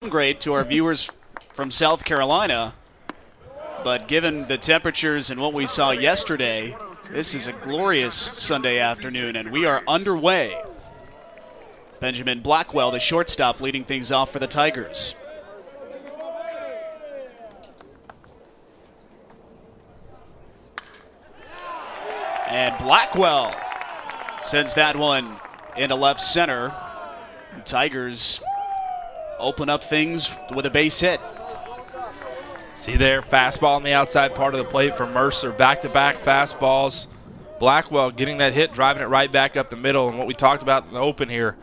Great to our viewers from South Carolina, but given the temperatures and what we saw yesterday, this is a glorious Sunday afternoon, and we are underway. Benjamin Blackwell, the shortstop, leading things off for the Tigers. And Blackwell sends that one into left center. The Tigers open up things with a base hit. See there, fastball on the outside part of the plate for Mercer. Back-to-back fastballs. Blackwell getting that hit, driving it right back up the middle. And what we talked about in the open here,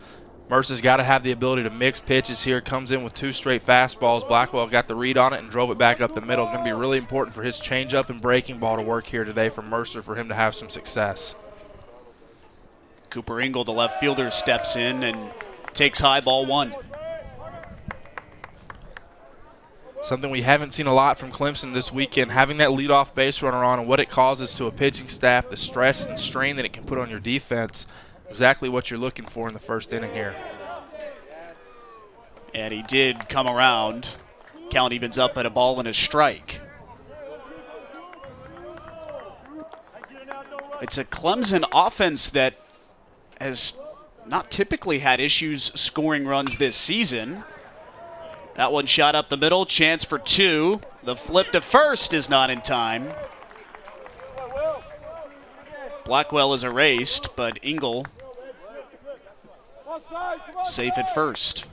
Mercer's got to have the ability to mix pitches here. Comes in with 2 straight fastballs. Blackwell got the read on it and drove it back up the middle. Going to be really important for his changeup and breaking ball to work here today for Mercer for him to have some success. Cooper Ingle, the left fielder, steps in and takes high ball 1. Something we haven't seen a lot from Clemson this weekend, having that leadoff base runner on and what it causes to a pitching staff, the stress and strain that it can put on your defense. Exactly what you're looking for in the first inning here. And he did come around. Count evens up at a ball and a strike. It's a Clemson offense that has not typically had issues scoring runs this season. That one shot up the middle, chance for 2. The flip to first is not in time. Blackwell is erased, but Ingle safe at first.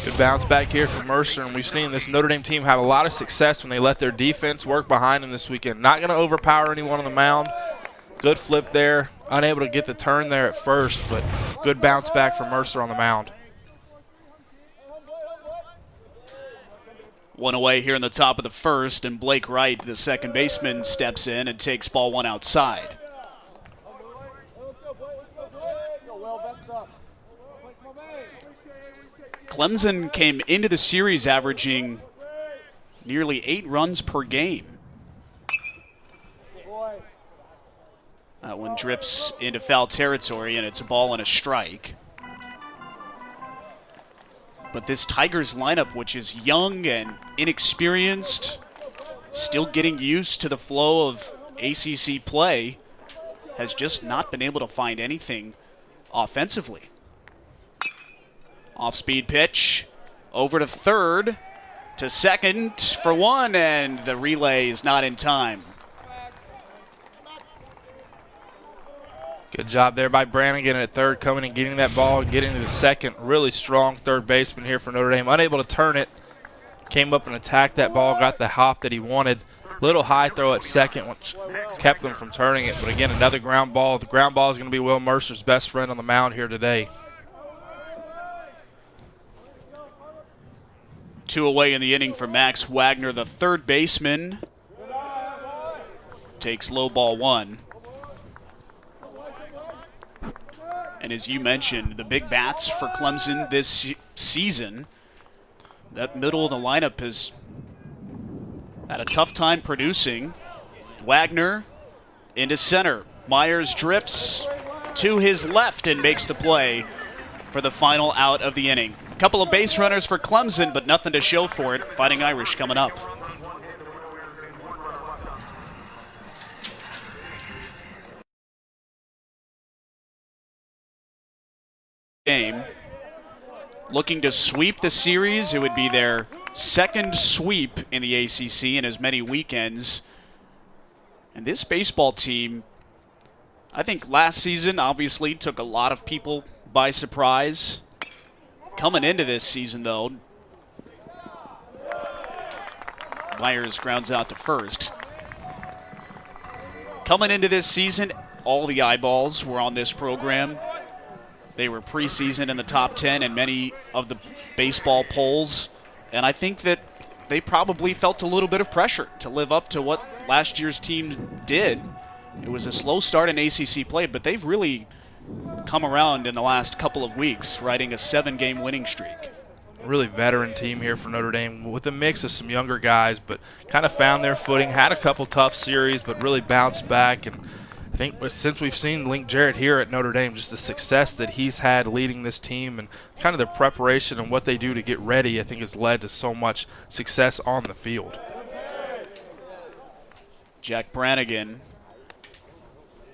Good bounce back here for Mercer, and we've seen this Notre Dame team have a lot of success when they let their defense work behind them this weekend. Not going to overpower anyone on the mound. Good flip there. Unable to get the turn there at first, but good bounce back for Mercer on the mound. One away here in the top of the first, and Blake Wright, the second baseman, steps in and takes ball 1 outside. Clemson came into the series averaging nearly 8 runs per game. That one drifts into foul territory, and it's a ball and a strike. But this Tigers lineup, which is young and inexperienced, still getting used to the flow of ACC play, has just not been able to find anything offensively. Off-speed pitch, over to third, to second for 1, and the relay is not in time. Good job there by Brannigan at third, coming and getting that ball, getting to the second. Really strong third baseman here for Notre Dame. Unable to turn it. Came up and attacked that ball, got the hop that he wanted. Little high throw at second, which kept them from turning it. But again, another ground ball. The ground ball is going to be Will Mercer's best friend on the mound here today. 2 away in the inning for Max Wagner, the third baseman. Takes low ball 1. And as you mentioned, the big bats for Clemson this season, that middle of the lineup has had a tough time producing. Wagner into center. Myers drifts to his left and makes the play for the final out of the inning. A couple of base runners for Clemson, but nothing to show for it. Fighting Irish coming up. Game. Looking to sweep the series. It would be their second sweep in the ACC in as many weekends. And this baseball team, I think last season obviously took a lot of people by surprise. Coming into this season, though, Myers grounds out to first. Coming into this season, all the eyeballs were on this program. They were preseason in the top 10 in many of the baseball polls. And I think that they probably felt a little bit of pressure to live up to what last year's team did. It was a slow start in ACC play, but they've really come around in the last couple of weeks, riding a 7-game winning streak. Really veteran team here for Notre Dame with a mix of some younger guys, but kind of found their footing, had a couple tough series, but really bounced back. And I think since we've seen Link Jarrett here at Notre Dame, just the success that he's had leading this team and kind of their preparation and what they do to get ready, I think has led to so much success on the field. Jack Brannigan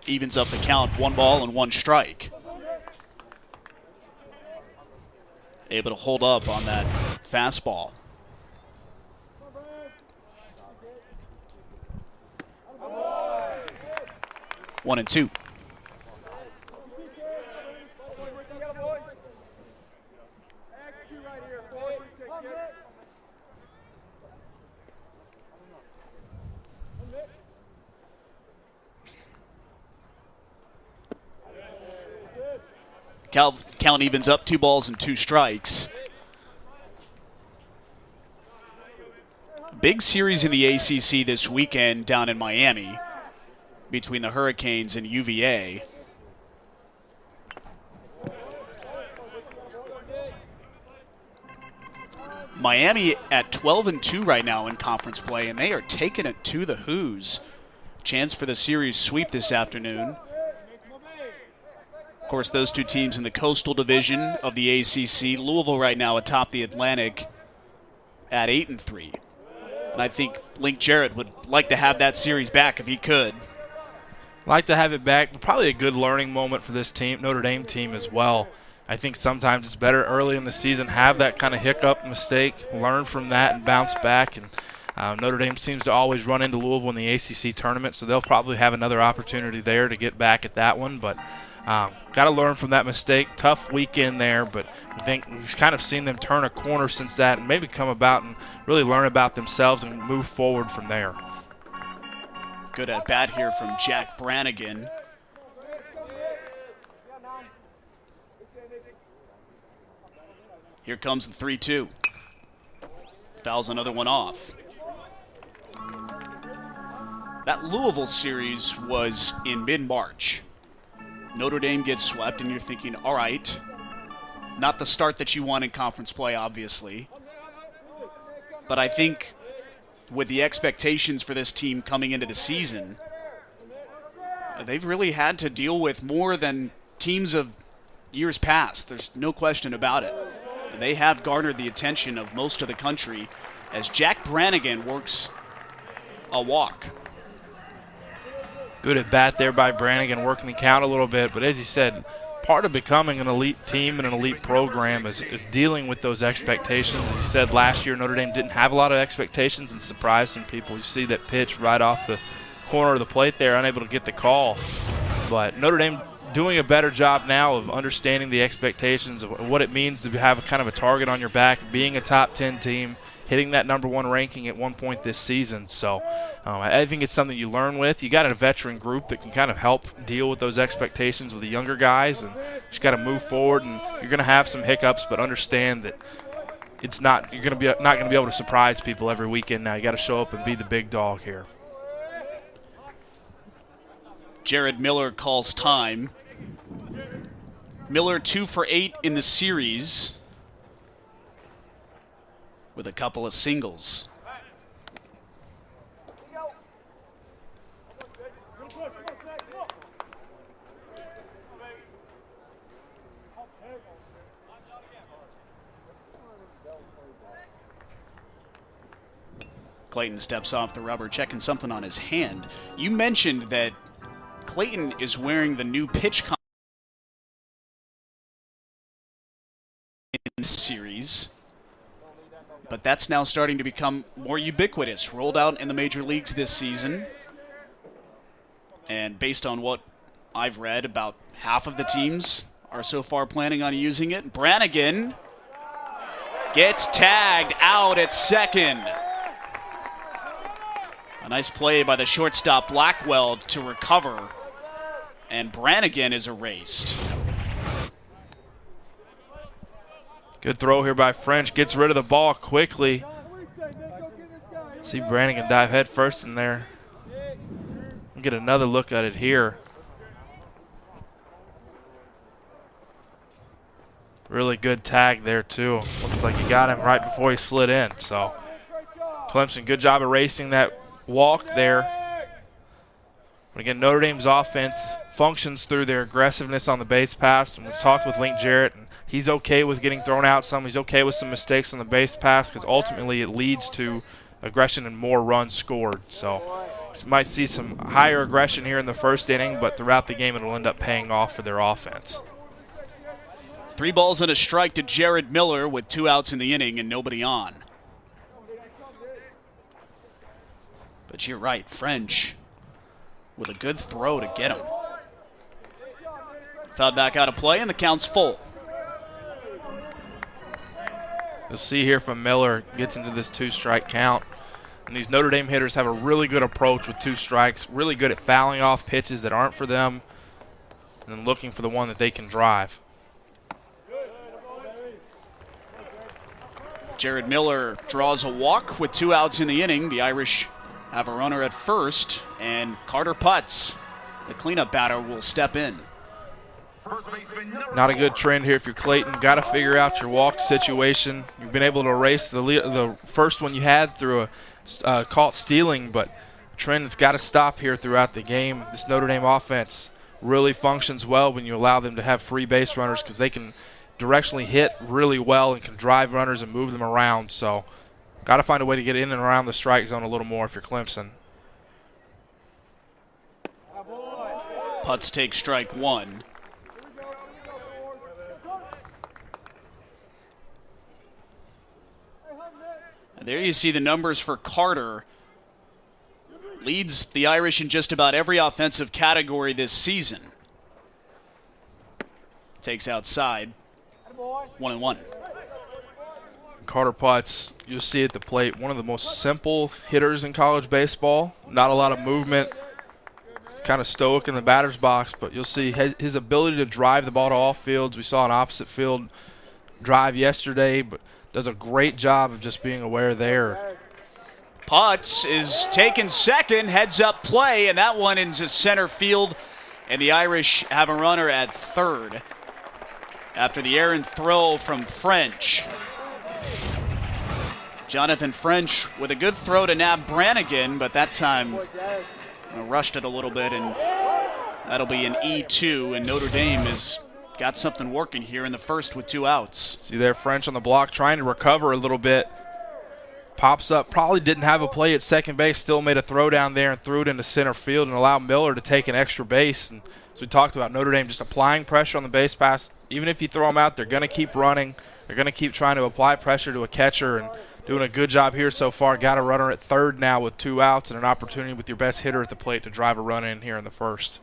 evens up the count, 1 ball and 1 strike. Able to hold up on that fastball. One and 2. Count evens up, 2 balls and 2 strikes. Big series in the ACC this weekend down in Miami between the Hurricanes and UVA. Miami at 12-2 right now in conference play, and they are taking it to the Hoos. Chance for the series sweep this afternoon. Of course, those two teams in the Coastal Division of the ACC. Louisville right now atop the Atlantic at 8-3. And I think Link Jarrett would like to have that series back if he could. Like to have it back. Probably a good learning moment for this team, Notre Dame team as well. I think sometimes it's better early in the season, have that kind of hiccup mistake, learn from that and bounce back. And Notre Dame seems to always run into Louisville in the ACC tournament, so they'll probably have another opportunity there to get back at that one. But got to learn from that mistake. Tough weekend there, but I think we've kind of seen them turn a corner since that and maybe come about and really learn about themselves and move forward from there. Good at bat here from Jack Brannigan. Here comes the 3-2. Fouls another one off. That Louisville series was in mid-March. Notre Dame gets swept, and you're thinking, all right, not the start that you want in conference play, obviously. But I think with the expectations for this team coming into the season, they've really had to deal with more than teams of years past. There's no question about it. They have garnered the attention of most of the country as Jack Brannigan works a walk. Good at bat there by Brannigan, working the count a little bit. But as you said, part of becoming an elite team and an elite program is dealing with those expectations. As you said, last year Notre Dame didn't have a lot of expectations and surprised some people. You see that pitch right off the corner of the plate there, unable to get the call. But Notre Dame doing a better job now of understanding the expectations of what it means to have kind of a target on your back, being a top 10 team, hitting that number 1 ranking at one point this season. So I think it's something you learn with. You got a veteran group that can kind of help deal with those expectations with the younger guys, and just got to move forward. And you're going to have some hiccups, but understand that it's not you're going to be not going to be able to surprise people every weekend. Now you got to show up and be the big dog here. Jared Miller calls time. Miller 2 for 8 in the series with a couple of singles. Clayton steps off the rubber, checking something on his hand. You mentioned that Clayton is wearing the new pitch in series, but that's now starting to become more ubiquitous, rolled out in the major leagues this season. And based on what I've read, about half of the teams are so far planning on using it. Brannigan gets tagged out at second. A nice play by the shortstop Blackwell to recover, and Brannigan is erased. Good throw here by French. Gets rid of the ball quickly. See Brannigan dive head first in there. We'll get another look at it here. Really good tag there, too. Looks like he got him right before he slid in. So Clemson, good job erasing that walk there. But again, Notre Dame's offense functions through their aggressiveness on the base pass, and we've talked with Link Jarrett, and he's okay with getting thrown out some. He's okay with some mistakes on the base pass because ultimately it leads to aggression and more runs scored. So you might see some higher aggression here in the first inning, but throughout the game it'll end up paying off for their offense. 3 balls and a strike to Jared Miller with 2 outs in the inning and nobody on. But you're right, French with a good throw to get him. Fouled back out of play, and the count's full. You'll see here from Miller, gets into this 2-strike count. And these Notre Dame hitters have a really good approach with 2 strikes, really good at fouling off pitches that aren't for them, and then looking for the one that they can drive. Jared Miller draws a walk with 2 outs in the inning. The Irish have a runner at first, and Carter Putz, the cleanup batter, will step in. Not a good trend here if you're Clayton. Got to figure out your walk situation. You've been able to erase the first one you had through a caught stealing, but trend has got to stop here throughout the game. This Notre Dame offense really functions well when you allow them to have free base runners because they can directionally hit really well and can drive runners and move them around. So got to find a way to get in and around the strike zone a little more if you're Clemson. Putz takes strike 1. And there you see the numbers for Carter. Leads the Irish in just about every offensive category this season. Takes outside. 1-1. Carter Putz, you'll see at the plate, one of the most simple hitters in college baseball. Not a lot of movement, kind of stoic in the batter's box, but you'll see his ability to drive the ball to all fields. We saw an opposite field drive yesterday, but does a great job of just being aware there. Putz is taking second, heads up play, and that one into center field, and the Irish have a runner at third after the errant throw from French. Jonathan French with a good throw to Nab Brannigan, but that time rushed it a little bit, and that'll be an E2, and Notre Dame has got something working here in the first with 2 outs. See there, French on the block trying to recover a little bit. Pops up, probably didn't have a play at second base, still made a throw down there and threw it into center field and allowed Miller to take an extra base. And as we talked about, Notre Dame just applying pressure on the base pass. Even if you throw them out, they're going to keep running. They're going to keep trying to apply pressure to a catcher, and doing a good job here so far. Got a runner at third now with 2 outs and an opportunity with your best hitter at the plate to drive a run in here in the first.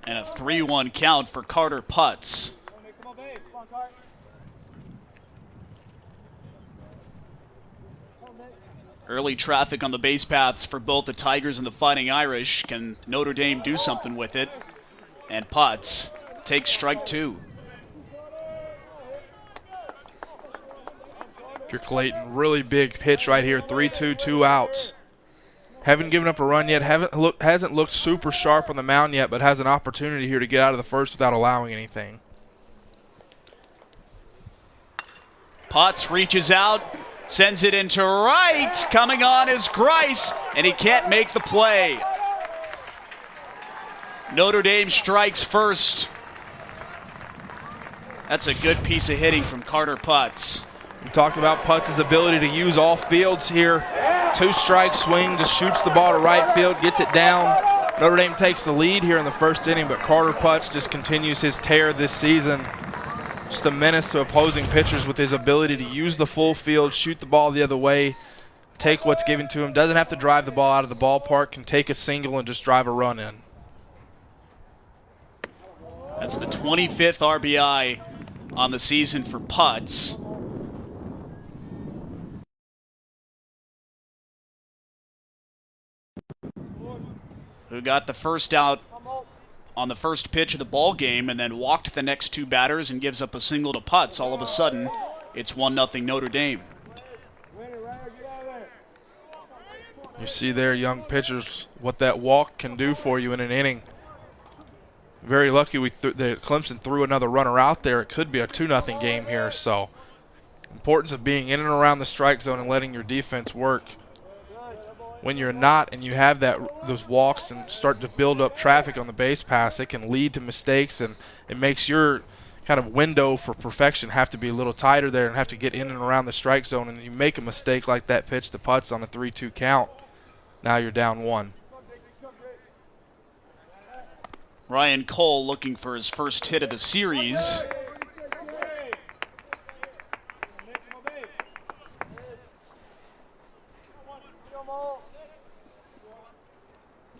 And a 3-1 count for Carter Putz. Early traffic on the base paths for both the Tigers and the Fighting Irish. Can Notre Dame do something with it? And Putz takes strike 2. You're Clayton, really big pitch right here, 3-2, 2 outs. Haven't given up a run yet, hasn't looked super sharp on the mound yet, but has an opportunity here to get out of the first without allowing anything. Putz reaches out, sends it into right. Coming on is Grice, and he can't make the play. Notre Dame strikes first. That's a good piece of hitting from Carter Putz. We talked about Putz's ability to use all fields here. 2-strike swing, just shoots the ball to right field, gets it down. Notre Dame takes the lead here in the first inning, but Carter Putz just continues his tear this season. Just a menace to opposing pitchers with his ability to use the full field, shoot the ball the other way, take what's given to him. Doesn't have to drive the ball out of the ballpark, can take a single and just drive a run in. That's the 25th RBI on the season for Putz. Who got the first out on the first pitch of the ball game and then walked the next 2 batters and gives up a single to Putz. All of a sudden, it's 1-0 Notre Dame. You see there, young pitchers, what that walk can do for you in an inning. Very lucky that Clemson threw another runner out there. It could be a 2-0 game here. So, importance of being in and around the strike zone and letting your defense work. when you're not and you have those walks and start to build up traffic on the base pass, it can lead to mistakes, and it makes your kind of window for perfection have to be a little tighter there and have to get in and around the strike zone. And you make a mistake like that pitch to putts on a 3-2 count, now you're down 1. Ryan Cole looking for his first hit of the series.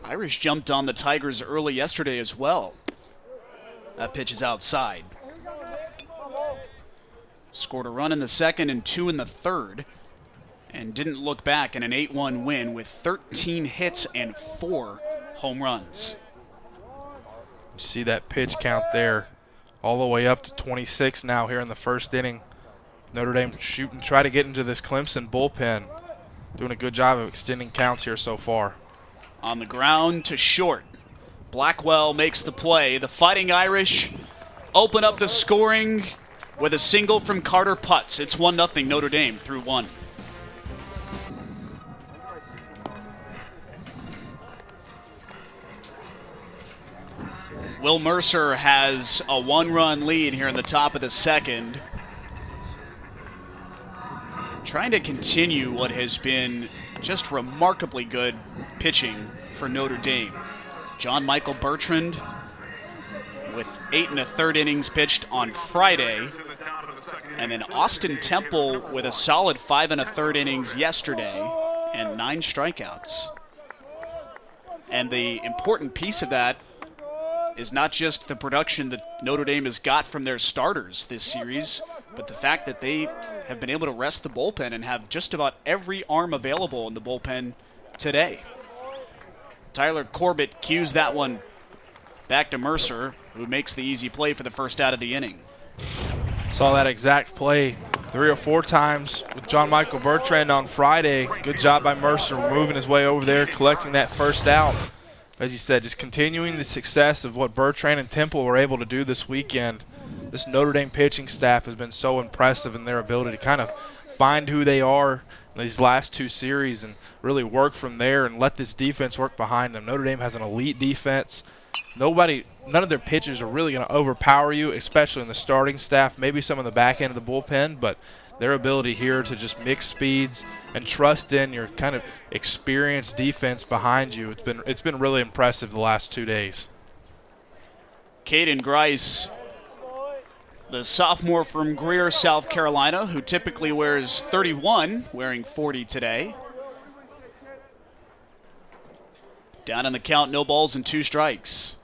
Irish jumped on the Tigers early yesterday as well. That pitch is outside. Scored a run in the second and 2 in the third, and didn't look back in an 8-1 win with 13 hits and 4 home runs. You see that pitch count there all the way up to 26 now here in the first inning. Notre Dame shooting, try to get into this Clemson bullpen. Doing a good job of extending counts here so far. On the ground to short. Blackwell makes the play. The Fighting Irish open up the scoring with a single from Carter Putz. It's 1-0 Notre Dame through 1. Will Mercer has a 1-run lead here in the top of the second. Trying to continue what has been just remarkably good pitching for Notre Dame. John Michael Bertrand with 8 1/3 innings pitched on Friday. And then Austin Temple with a solid 5 1/3 innings yesterday and 9 strikeouts. And the important piece of that is not just the production that Notre Dame has got from their starters this series, but the fact that they have been able to rest the bullpen and have just about every arm available in the bullpen today. Tyler Corbett cues that one back to Mercer, who makes the easy play for the first out of the inning. Saw that exact play 3 or 4 times with John Michael Bertrand on Friday. Good job by Mercer moving his way over there, collecting that first out. As you said, just continuing the success of what Bertrand and Temple were able to do this weekend. This Notre Dame pitching staff has been so impressive in their ability to kind of find who they are in these last 2 series and really work from there and let this defense work behind them. Notre Dame has an elite defense. None of their pitchers are really going to overpower you, especially in the starting staff, maybe some in the back end of the bullpen, but their ability here to just mix speeds and trust in your kind of experienced defense behind you, it's been really impressive the last 2 days. Caden Grice, the sophomore from Greer, South Carolina, who typically wears 31, wearing 40 today. Down on the count, no balls and 2 strikes.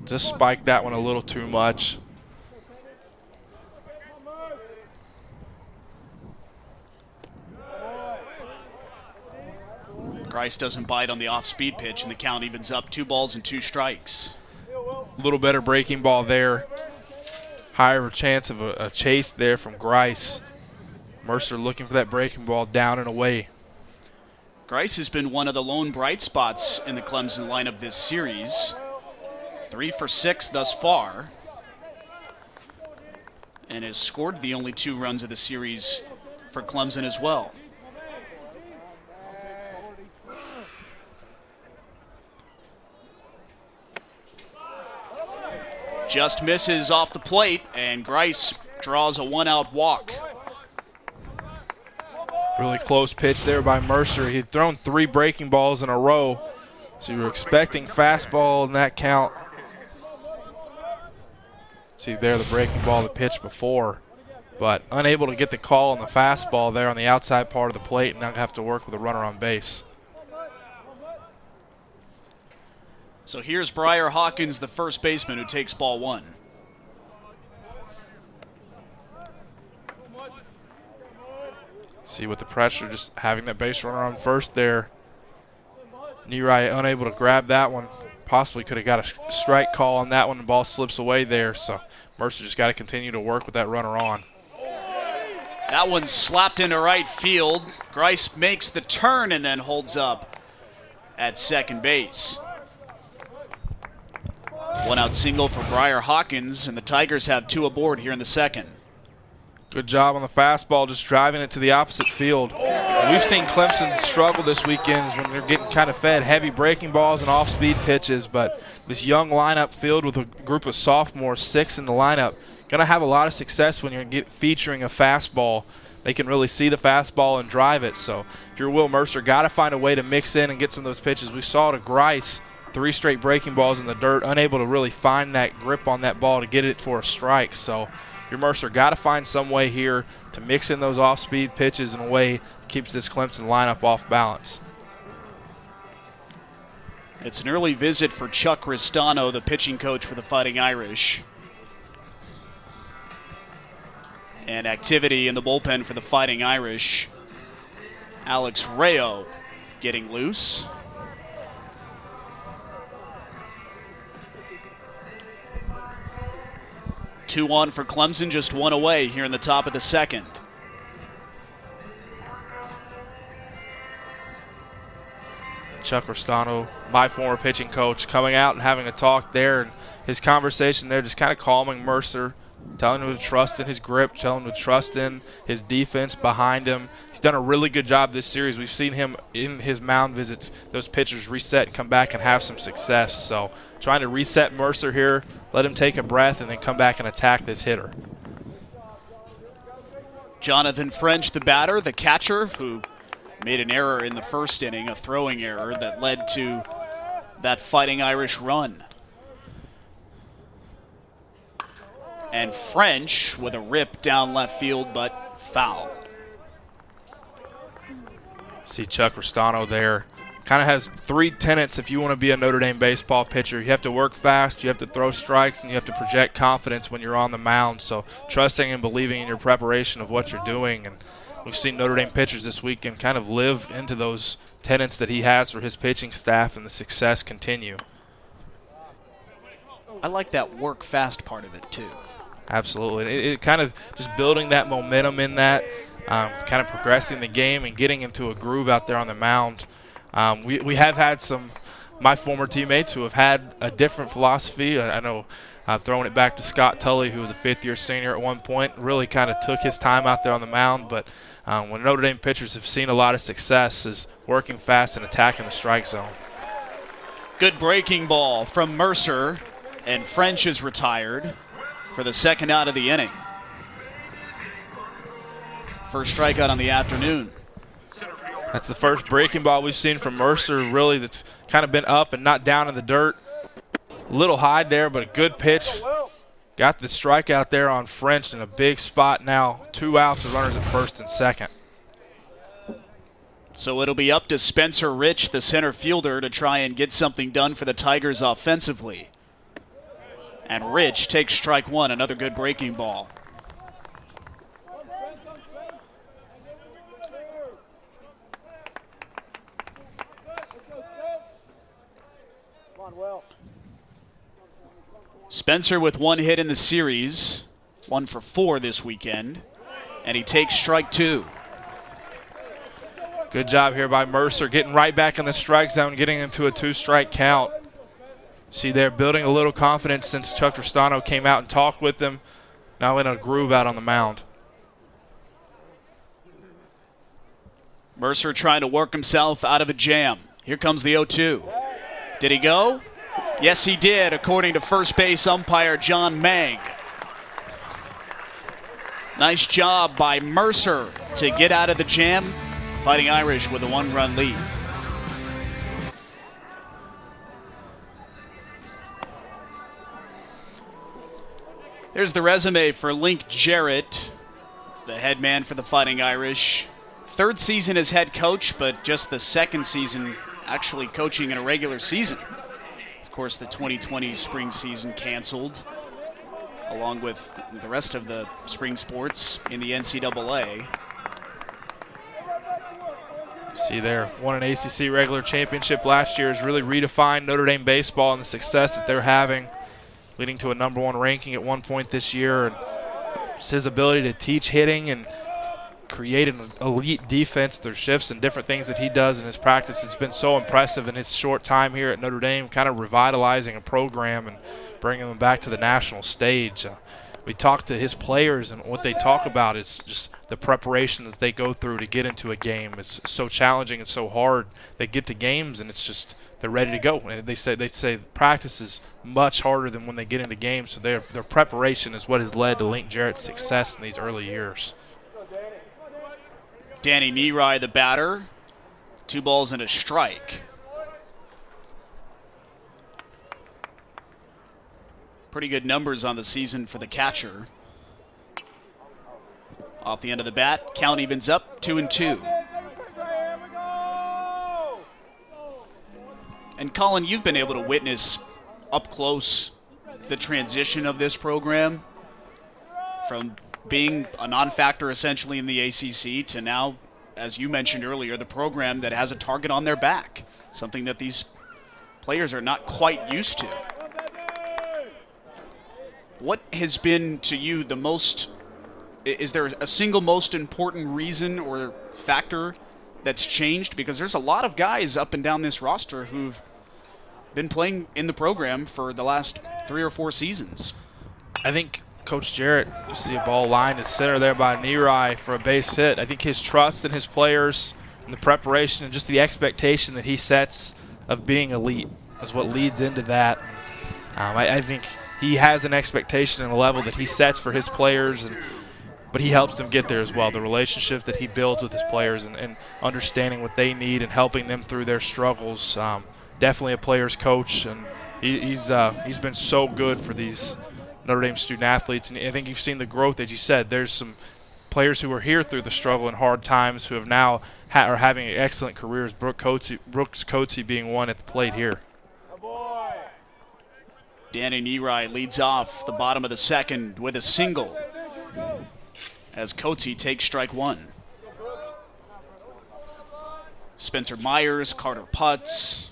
Just spiked that one a little too much. Grice doesn't bite on the off-speed pitch, and the count evens up 2 balls and 2 strikes. A little better breaking ball there. Higher chance of a chase there from Grice. Mercer looking for that breaking ball down and away. Grice has been one of the lone bright spots in the Clemson lineup this series. 3 for 6 thus far. And has scored the only 2 runs of the series for Clemson as well. Just misses off the plate, and Grice draws a 1-out walk. Really close pitch there by Mercer. He had thrown 3 breaking balls in a row, so you were expecting fastball in that count. See there the breaking ball, the pitch before, but unable to get the call on the fastball there on the outside part of the plate, and now have to work with a runner on base. So here's Briar Hawkins, the first baseman, who takes ball 1. See, with the pressure, just having that base runner on first there. Neary unable to grab that one. Possibly could have got a strike call on that one. The ball slips away there, so Mercer just got to continue to work with that runner on. That one's slapped into right field. Grice makes the turn and then holds up at second base. One out single for Briar Hawkins, and the Tigers have two aboard here in the second. Good job on the fastball, just driving it to the opposite field. We've seen Clemson struggle this weekend when they're getting kind of fed heavy breaking balls and off-speed pitches, but this young lineup filled with a group of sophomores, 6 in the lineup, going to have a lot of success when you're featuring a fastball. They can really see the fastball and drive it. So if you're Will Mercer, got to find a way to mix in and get some of those pitches. We saw to Grice, 3 straight breaking balls in the dirt, unable to really find that grip on that ball to get it for a strike. So your Mercer got to find some way here to mix in those off-speed pitches in a way that keeps this Clemson lineup off balance. It's an early visit for Chuck Ristano, the pitching coach for the Fighting Irish. And activity in the bullpen for the Fighting Irish. Alex Rayo getting loose. Two-one for Clemson, just one away here in the top of the second. Chuck Ristano, my former pitching coach, coming out and having a talk there, and his conversation there just kind of calming Mercer, telling him to trust in his grip, telling him to trust in his defense behind him. He's done a really good job this series. We've seen him in his mound visits, those pitchers reset and come back and have some success. So trying to reset Mercer here, let him take a breath, and then come back and attack this hitter. Jonathan French, the batter, the catcher, who made an error in the first inning, a throwing error that led to that Fighting Irish run. And French with a rip down left field, but foul. See Chuck Ristano there. Kind of has 3 tenets if you want to be a Notre Dame baseball pitcher. You have to work fast, you have to throw strikes, and you have to project confidence when you're on the mound. So trusting and believing in your preparation of what you're doing. And we've seen Notre Dame pitchers this weekend kind of live into those tenets that he has for his pitching staff, and the success continue. I like that work fast part of it too. Absolutely. It kind of just building that momentum in that, kind of progressing the game and getting into a groove out there on the mound. We have had my former teammates who have had a different philosophy. I know throwing it back to Scott Tully, who was a fifth-year senior at one point, really kind of took his time out there on the mound. But when Notre Dame pitchers have seen a lot of success is working fast and attacking the strike zone. Good breaking ball from Mercer, and French is retired for the second out of the inning. First strikeout on the afternoon. That's the first breaking ball we've seen from Mercer, really, that's kind of been up and not down in the dirt. A little high there, but a good pitch. Got the strikeout there on French in a big spot now. 2 outs with runners at first and second. So it'll be up to Spencer Rich, the center fielder, to try and get something done for the Tigers offensively. And Rich takes strike one, another good breaking ball. Spencer with 1 hit in the series, 1 for 4 this weekend, and he takes strike 2. Good job here by Mercer, getting right back in the strike zone, getting into a 2-strike count. See, they're building a little confidence since Chuck Ristano came out and talked with them. Now in a groove out on the mound. Mercer trying to work himself out of a jam. Here comes the 0-2. Did he go? Yes, he did, according to first base umpire John Mang. Nice job by Mercer to get out of the jam. Fighting Irish with a 1-run lead. There's the resume for Link Jarrett, the head man for the Fighting Irish. 3rd season as head coach, but just the 2nd season actually coaching in a regular season. Of course, the 2020 spring season canceled, along with the rest of the spring sports in the NCAA. See there, won an ACC regular championship last year, has really redefined Notre Dame baseball and the success that they're having, leading to a #1 ranking at one point this year. And just his ability to teach hitting and create an elite defense through shifts and different things that he does in his practice. It's been so impressive in his short time here at Notre Dame, kind of revitalizing a program and bringing them back to the national stage. We talk to his players, and what they talk about is just the preparation that they go through to get into a game. It's so challenging and so hard. They get to games, and it's just they're ready to go. And they say practice is much harder than when they get into games. So their preparation is what has led to Link Jarrett's success in these early years. Danny Neary, the batter. 2 balls and a strike. Pretty good numbers on the season for the catcher. Off the end of the bat, count evens up 2-2. And Colin, you've been able to witness up close the transition of this program from being a non-factor essentially in the ACC to now, as you mentioned earlier, the program that has a target on their back, something that these players are not quite used to. What has been to you the most, is there a single most important reason or factor that's changed? Because there's a lot of guys up and down this roster who've been playing in the program for the last 3 or 4 seasons. I think Coach Jarrett, you see a ball lined at center there by Neary for a base hit. I think his trust in his players and the preparation and just the expectation that he sets of being elite is what leads into that. I think he has an expectation and a level that he sets for his players, but he helps them get there as well. The relationship that he builds with his players and understanding what they need and helping them through their struggles. Definitely a player's coach, and he's been so good for these Notre Dame student athletes. And I think you've seen the growth, as you said. There's some players who were here through the struggle and hard times who have now are having excellent careers. Brooks Coatsy being one at the plate here. Danny Neary leads off the bottom of the second with a single as Coatsy takes strike 1. Spencer Myers, Carter Putz,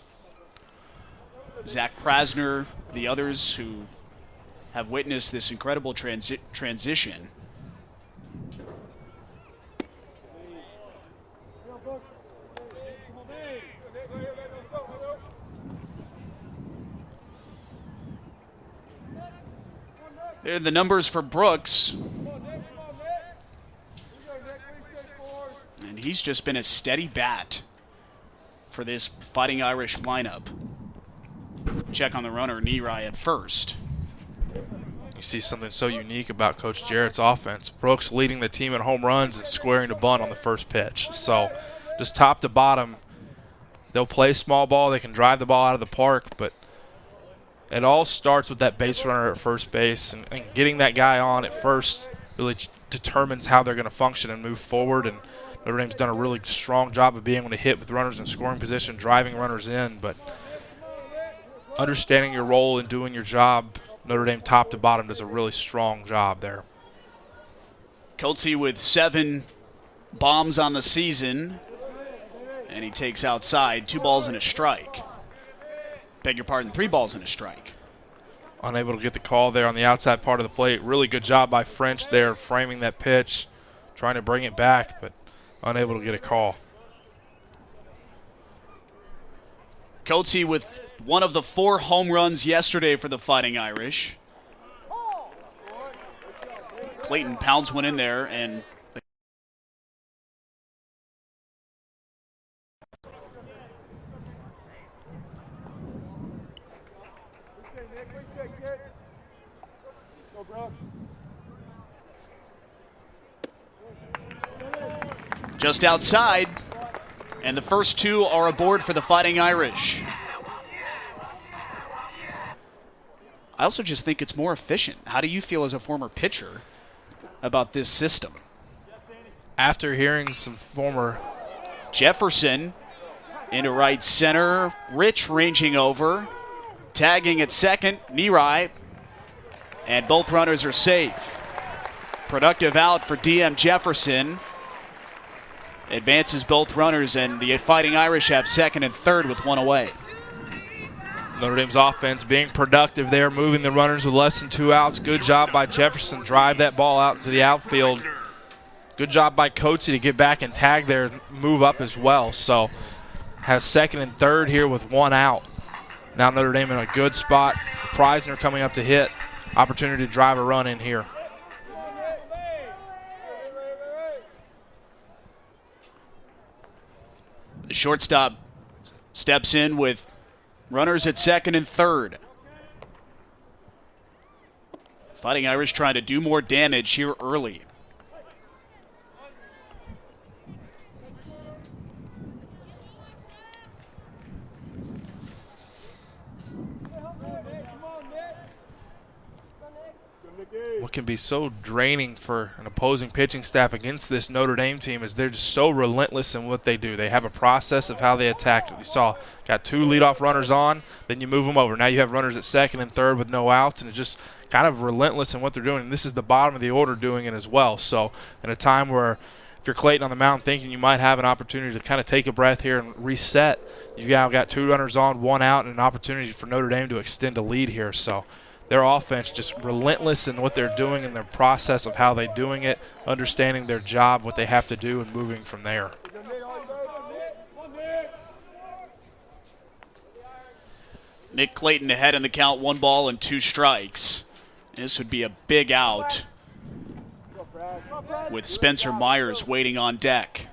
Zach Prasner, the others who have witnessed this incredible transition. There are the numbers for Brooks. And he's just been a steady bat for this Fighting Irish lineup. Check on the runner, Neary at first. You see something so unique about Coach Jarrett's offense. Brooks leading the team in home runs and squaring the bunt on the first pitch. So just top to bottom, they'll play small ball. They can drive the ball out of the park, but it all starts with that base runner at first base, and getting that guy on at first really determines how they're going to function and move forward. And Notre Dame's done a really strong job of being able to hit with runners in scoring position, driving runners in, but understanding your role and doing your job, Notre Dame top to bottom does a really strong job there. Coatsy with 7 bombs on the season, and he takes outside 2 balls and a strike. Beg your pardon, 3 balls and a strike. Unable to get the call there on the outside part of the plate. Really good job by French there framing that pitch, trying to bring it back, but unable to get a call. Coatsy with one of the 4 home runs yesterday for the Fighting Irish. Clayton pounds one in there, and just outside, and the first 2 are aboard for the Fighting Irish. I also just think it's more efficient. How do you feel as a former pitcher about this system? After hearing some former Jefferson into right center, Rich ranging over, tagging at second, Neary, and both runners are safe. Productive out for DM Jefferson. Advances both runners, and the Fighting Irish have second and third with 1 away. Notre Dame's offense being productive there, moving the runners with less than 2 outs. Good job by Jefferson. Drive that ball out into the outfield. Good job by Coatsy to get back and tag there and move up as well. So has second and third here with 1 out. Now Notre Dame in a good spot. Preisner coming up to hit. Opportunity to drive a run in here. The shortstop steps in with runners at second and third. Fighting Irish trying to do more damage here early. What can be so draining for an opposing pitching staff against this Notre Dame team is they're just so relentless in what they do. They have a process of how they attack. We saw got 2 leadoff runners on, then you move them over. Now you have runners at second and third with no outs, and it's just kind of relentless in what they're doing. And this is the bottom of the order doing it as well. So in a time where if you're Clayton on the mound thinking you might have an opportunity to kind of take a breath here and reset, you've now got 2 runners on, 1 out, and an opportunity for Notre Dame to extend a lead here. So their offense just relentless in what they're doing and their process of how they're doing it, understanding their job, what they have to do, and moving from there. Nick Clayton ahead in the count, 1 ball and 2 strikes. This would be a big out with Spencer Myers waiting on deck.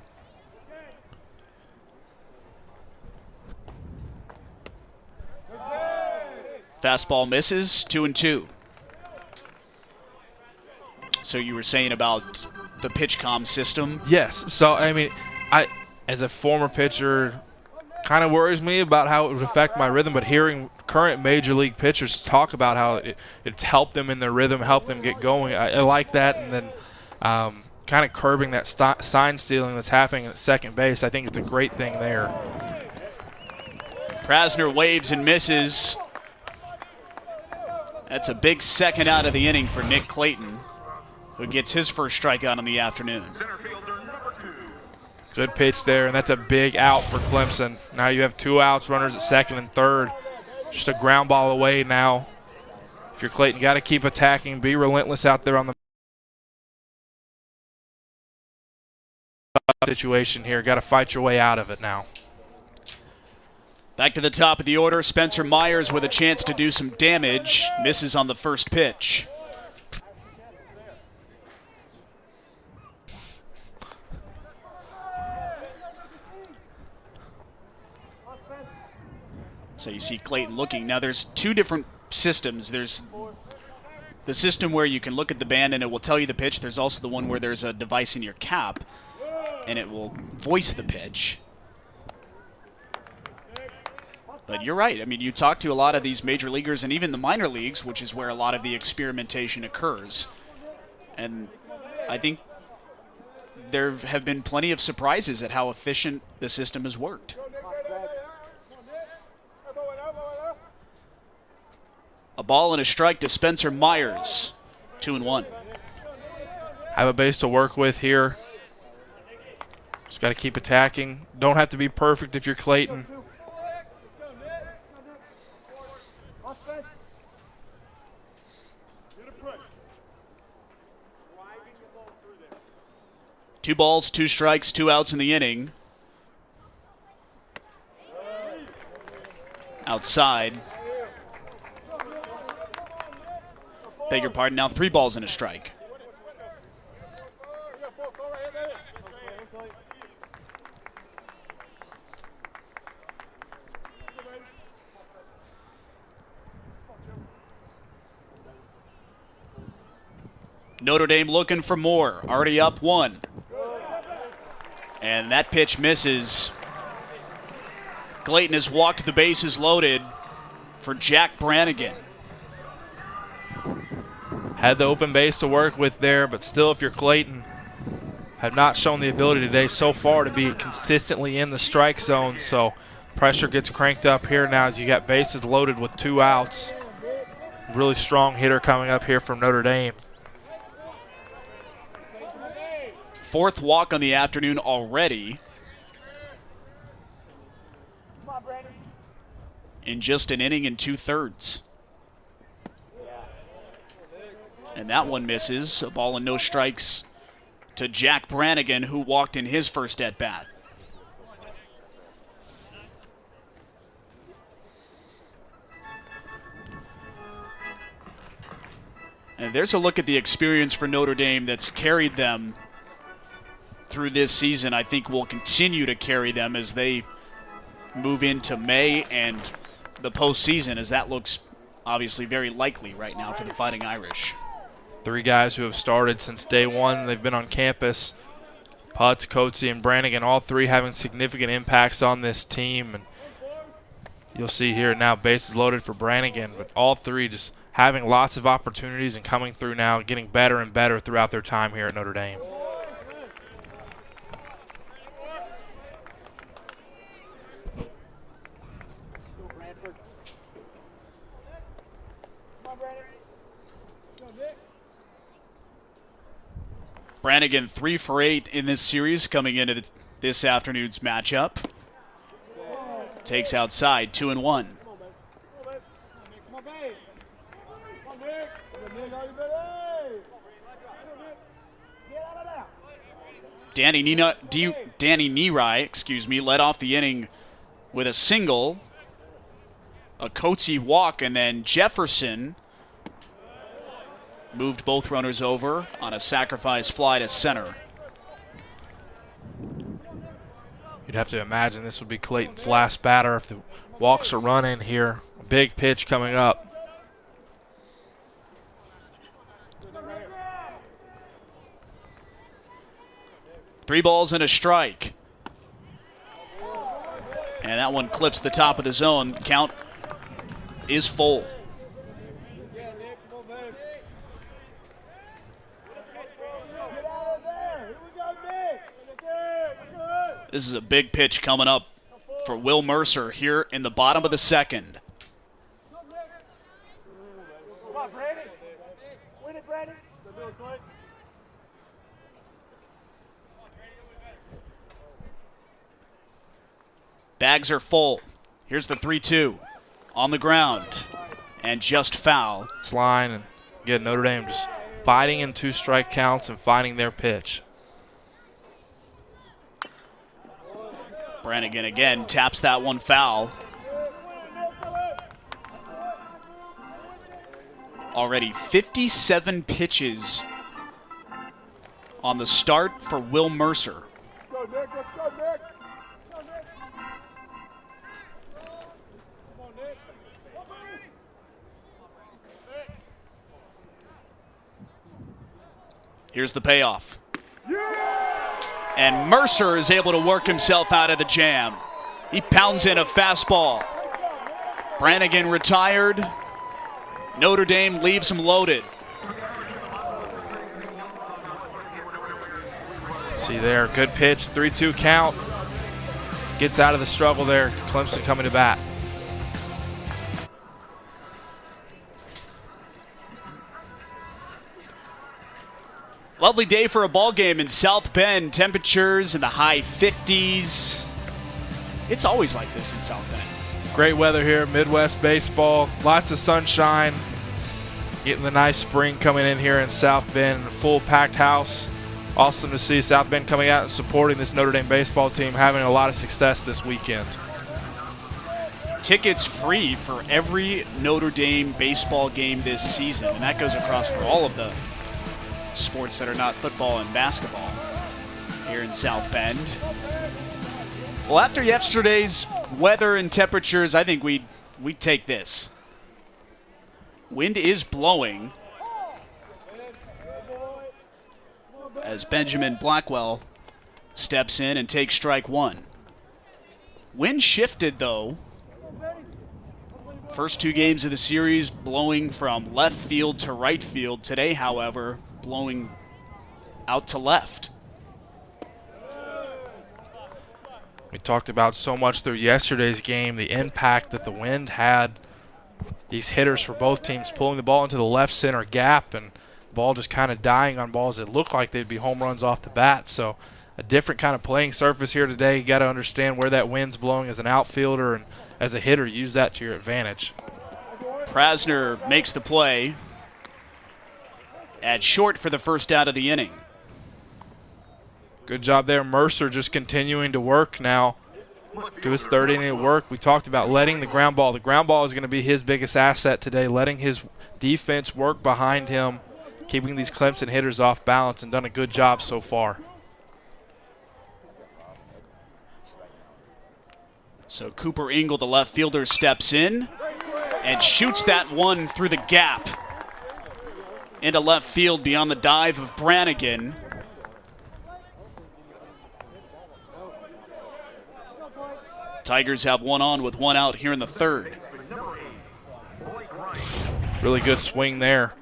Fastball misses, 2-2. So you were saying about the PitchCom system? Yes. So, I mean, as a former pitcher, kind of worries me about how it would affect my rhythm, but hearing current major league pitchers talk about how it's helped them in their rhythm, helped them get going, I like that. And then kind of curbing that sign stealing that's happening at second base, I think it's a great thing there. Preisner waves and misses. That's a big second out of the inning for Nick Clayton, who gets his first strikeout on the afternoon. Good pitch there, and that's a big out for Clemson. Now you have 2 outs, runners at second and third. Just a ground ball away now. If you're Clayton, got to keep attacking, be relentless out there on the situation here. Got to fight your way out of it now. Back to the top of the order, Spencer Myers with a chance to do some damage. Misses on the first pitch. So you see Clayton looking. Now there's 2 different systems. There's the system where you can look at the band and it will tell you the pitch. There's also the one where there's a device in your cap and it will voice the pitch. But you're right. I mean, you talk to a lot of these major leaguers and even the minor leagues, which is where a lot of the experimentation occurs. And I think there have been plenty of surprises at how efficient the system has worked. A ball and a strike to Spencer Myers, 2-1. Have a base to work with here. Just got to keep attacking. Don't have to be perfect if you're Clayton. Two balls, 2 strikes, 2 outs in the inning. Outside. Beg your pardon, now 3 balls and a strike. Notre Dame looking for more, already up 1. And that pitch misses. Clayton has walked the bases loaded for Jack Brannigan. Had the open base to work with there, but still, if you're Clayton, have not shown the ability today so far to be consistently in the strike zone. So pressure gets cranked up here now as you got bases loaded with 2 outs. Really strong hitter coming up here from Notre Dame. 4th walk on the afternoon already. In just an inning and 2/3. And that one misses. A ball and no strikes to Jack Brannigan, who walked in his first at-bat. And there's a look at the experience for Notre Dame that's carried them through this season. I think will continue to carry them as they move into May and the postseason, as that looks obviously very likely right now for the Fighting Irish. 3 guys who have started since day one. They've been on campus. Putz, Coatsy, and Brannigan, all 3 having significant impacts on this team. And you'll see here now bases loaded for Brannigan, but all 3 just having lots of opportunities and coming through now, getting better and better throughout their time here at Notre Dame. Brannigan 3 for 8 in this series coming into this afternoon's matchup. Takes outside, 2-1. Danny Nerai, led off the inning with a single, a Coatsy walk, and then Jefferson moved both runners over on a sacrifice fly to center. You'd have to imagine this would be Clayton's last batter if the walks are running here. A big pitch coming up. Three balls and a strike. And that one clips the top of the zone. Count is full. This is a big pitch coming up for Will Mercer here in the bottom of the second. Bags are full. Here's the 3-2 on the ground and just foul. It's line, and again, Notre Dame just fighting in 2 strike counts and finding their pitch. Brannigan again taps that one foul. Already 57 pitches on the start for Will Mercer. Here's the payoff. And Mercer is able to work himself out of the jam. He pounds in a fastball. Brannigan retired. Notre Dame leaves him loaded. See there, good pitch, 3-2 count. Gets out of the struggle there. Clemson coming to bat. Lovely day for a ball game in South Bend. Temperatures in the high 50s. It's always like this in South Bend. Great weather here, Midwest baseball, lots of sunshine. Getting the nice spring coming in here in South Bend, a full packed house. Awesome to see South Bend coming out and supporting this Notre Dame baseball team, having a lot of success this weekend. Tickets free for every Notre Dame baseball game this season, and that goes across for all of the sports that are not football and basketball here in South Bend. Well, after yesterday's weather and temperatures, I think we'd take this. Wind is blowing as Benjamin Blackwell steps in and takes strike one. Wind shifted, though. First 2 games of the series blowing from left field to right field. Today, however, blowing out to left. We talked about so much through yesterday's game, the impact that the wind had. These hitters for both teams pulling the ball into the left center gap, and the ball just kind of dying on balls that looked like they'd be home runs off the bat. So a different kind of playing surface here today. You got to understand where that wind's blowing as an outfielder, and as a hitter, use that to your advantage. Prasner makes the play at short for the first out of the inning. Good job there. Mercer just continuing to work now. Do his third inning of work. We talked about letting the ground ball. The ground ball is going to be his biggest asset today, letting his defense work behind him, keeping these Clemson hitters off balance, and done a good job so far. So Cooper Ingle, the left fielder, steps in and shoots that one through the gap into left field beyond the dive of Brannigan. Tigers have one on with one out here in the third. Really good swing there.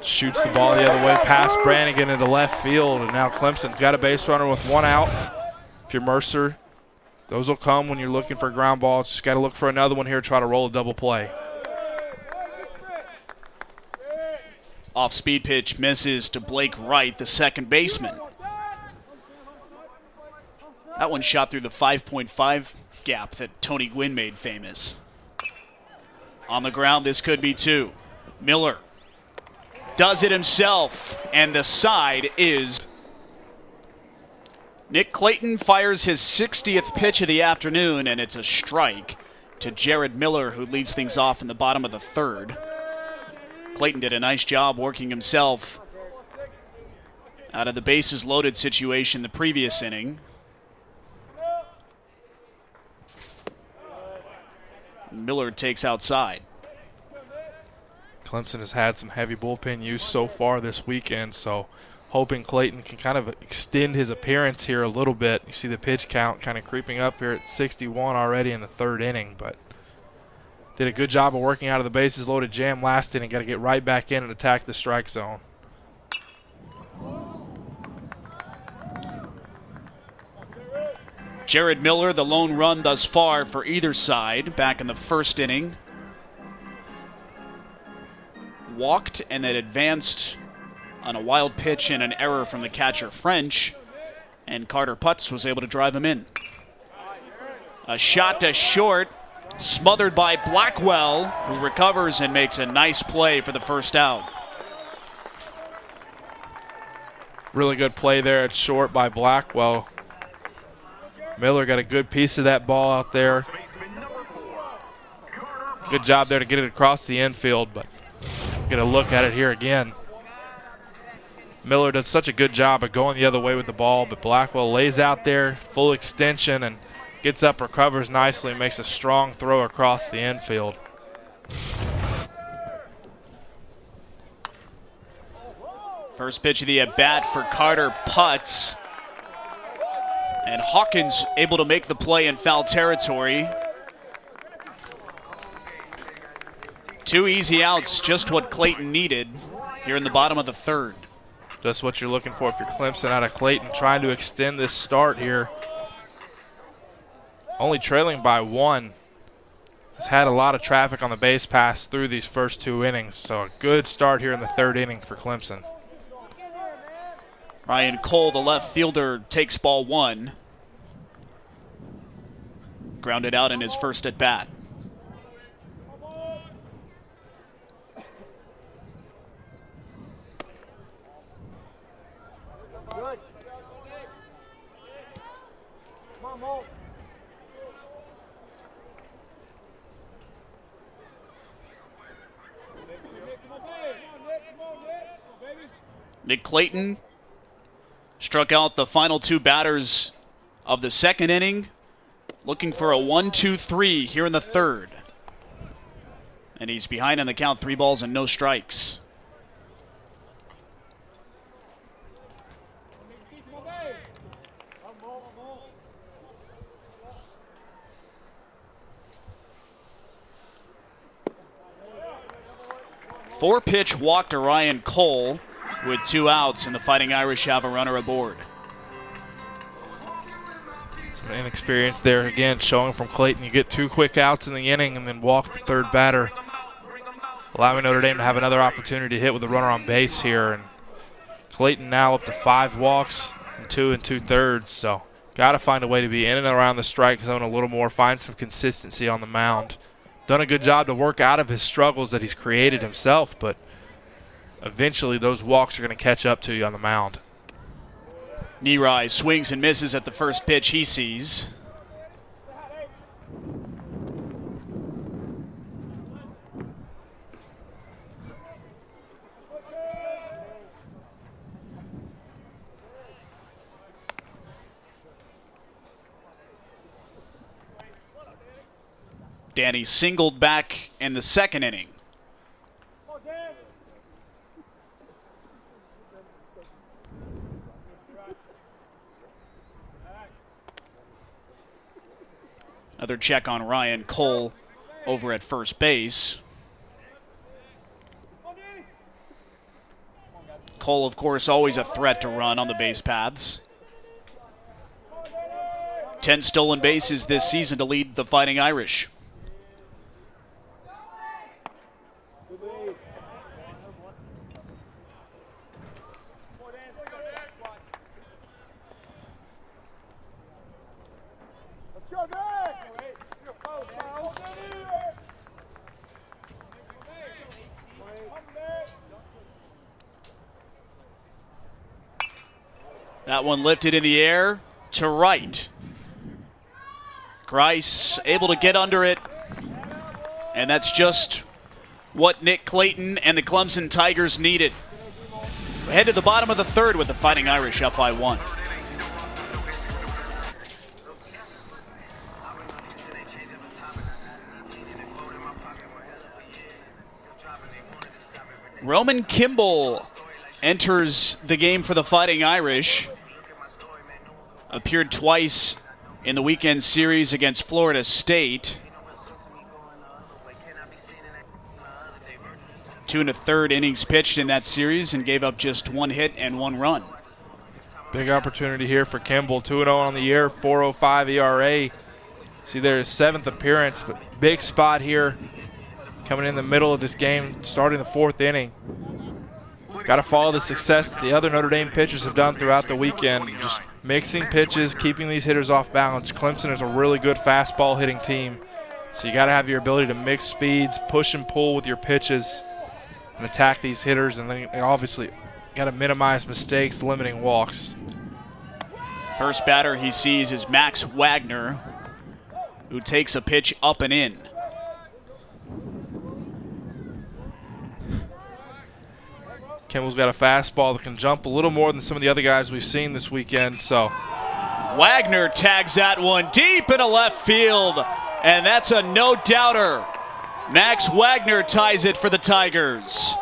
Shoots the ball the other way past Brannigan into left field, and now Clemson's got a base runner with one out. If you're Mercer, those will come when you're looking for a ground ball. Just got to look for another one here, try to roll a double play. Off-speed pitch misses to Blake Wright, the second baseman. That one shot through the 5.5 gap that Tony Gwynn made famous. On the ground, this could be two. Miller does it himself, and the side is. Nick Clayton fires his 60th pitch of the afternoon, and it's a strike to Jared Miller, who leads things off in the bottom of the third. Clayton did a nice job working himself out of the bases loaded situation the previous inning. Miller takes outside. Clemson has had some heavy bullpen use so far this weekend, so hoping Clayton can kind of extend his appearance here a little bit. You see the pitch count kind of creeping up here at 61 already in the third inning, but did a good job of working out of the bases loaded jam last inning. Got to get right back in and attack the strike zone. Jared Miller, the lone run thus far for either side, back in the first inning. Walked and then advanced on a wild pitch and an error from the catcher French, and Carter Putz was able to drive him in. A shot to short, smothered by Blackwell, who recovers and makes a nice play for the first out. Really good play there at short by Blackwell. Miller got a good piece of that ball out there. Good job there to get it across the infield, but get a look at it here again. Miller does such a good job of going the other way with the ball, but Blackwell lays out there, full extension, and gets up, recovers nicely, and makes a strong throw across the infield. First pitch of the at-bat for Carter Putz. And Hawkins able to make the play in foul territory. Two easy outs, just what Clayton needed here in the bottom of the third. Just what you're looking for if you're Clemson out of Clayton, trying to extend this start here. Only trailing by one. Has had a lot of traffic on the base pass through these first two innings, so a good start here in the third inning for Clemson. Ryan Cole, the left fielder, takes ball one. Grounded out in his first at bat. Nick Clayton struck out the final two batters of the second inning, looking for a 1-2-3 here in the third. And he's behind on the count, 3 balls and no strikes. Four-pitch walk to Ryan Cole with 2 outs, and the Fighting Irish have a runner aboard. Some inexperience there again, showing from Clayton. You get 2 quick outs in the inning and then walk the third batter, allowing Notre Dame to have another opportunity to hit with a runner on base here. And Clayton now up to 5 walks and 2 2/3, so got to find a way to be in and around the strike zone a little more, find some consistency on the mound. Done a good job to work out of his struggles that he's created himself, but eventually those walks are going to catch up to you on the mound. Nerai swings and misses at the first pitch he sees. Danny singled back in the second inning. Another check on Ryan Cole over at first base. Cole, of course, always a threat to run on the base paths. 10 stolen bases this season to lead the Fighting Irish. That one lifted in the air to right. Grice able to get under it. And that's just what Nick Clayton and the Clemson Tigers needed. We head to the bottom of the third with the Fighting Irish up by 1. Roman Kimball enters the game for the Fighting Irish. Appeared twice in the weekend series against Florida State. 2 1/3 innings pitched in that series and gave up just 1 hit and 1 run. Big opportunity here for Kimball. 2-0 on the year, 4.05 ERA. See there his 7th appearance, but big spot here coming in the middle of this game, starting the 4th inning. Got to follow the success that the other Notre Dame pitchers have done throughout the weekend. Just mixing pitches, keeping these hitters off balance. Clemson is a really good fastball hitting team. So you got to have your ability to mix speeds, push and pull with your pitches, and attack these hitters. And then obviously got to minimize mistakes, limiting walks. First batter he sees is Max Wagner, who takes a pitch up and in. Kimball's got a fastball that can jump a little more than some of the other guys we've seen this weekend. So Wagner tags that one deep into left field, and that's a no-doubter. Max Wagner ties it for the Tigers.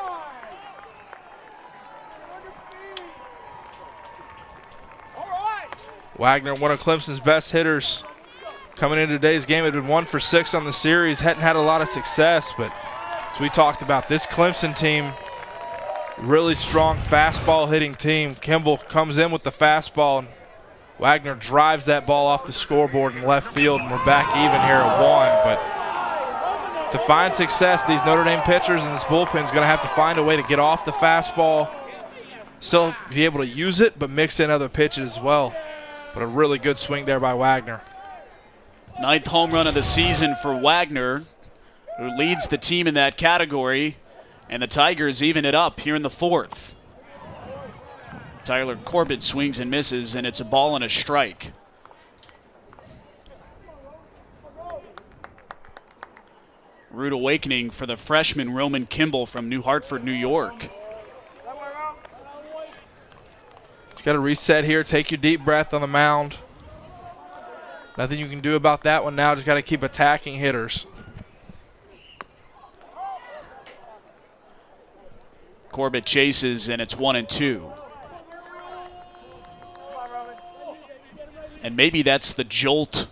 Wagner, one of Clemson's best hitters. Coming into today's game, had been 1 for 6 on the series. Hadn't had a lot of success, but as we talked about, this Clemson team, really strong fastball hitting team. Kimball comes in with the fastball, and Wagner drives that ball off the scoreboard in left field, and we're back even here at 1. But to find success, these Notre Dame pitchers and this bullpen is going to have to find a way to get off the fastball, still be able to use it, but mix in other pitches as well. But a really good swing there by Wagner. 9th home run of the season for Wagner, who leads the team in that category. And the Tigers even it up here in the 4th. Tyler Corbett swings and misses, and it's a ball and a strike. Rude awakening for the freshman Roman Kimball from New Hartford, New York. You got to reset here. Take your deep breath on the mound. Nothing you can do about that one now. Just got to keep attacking hitters. Corbett chases, and it's 1-2. And maybe that's the jolt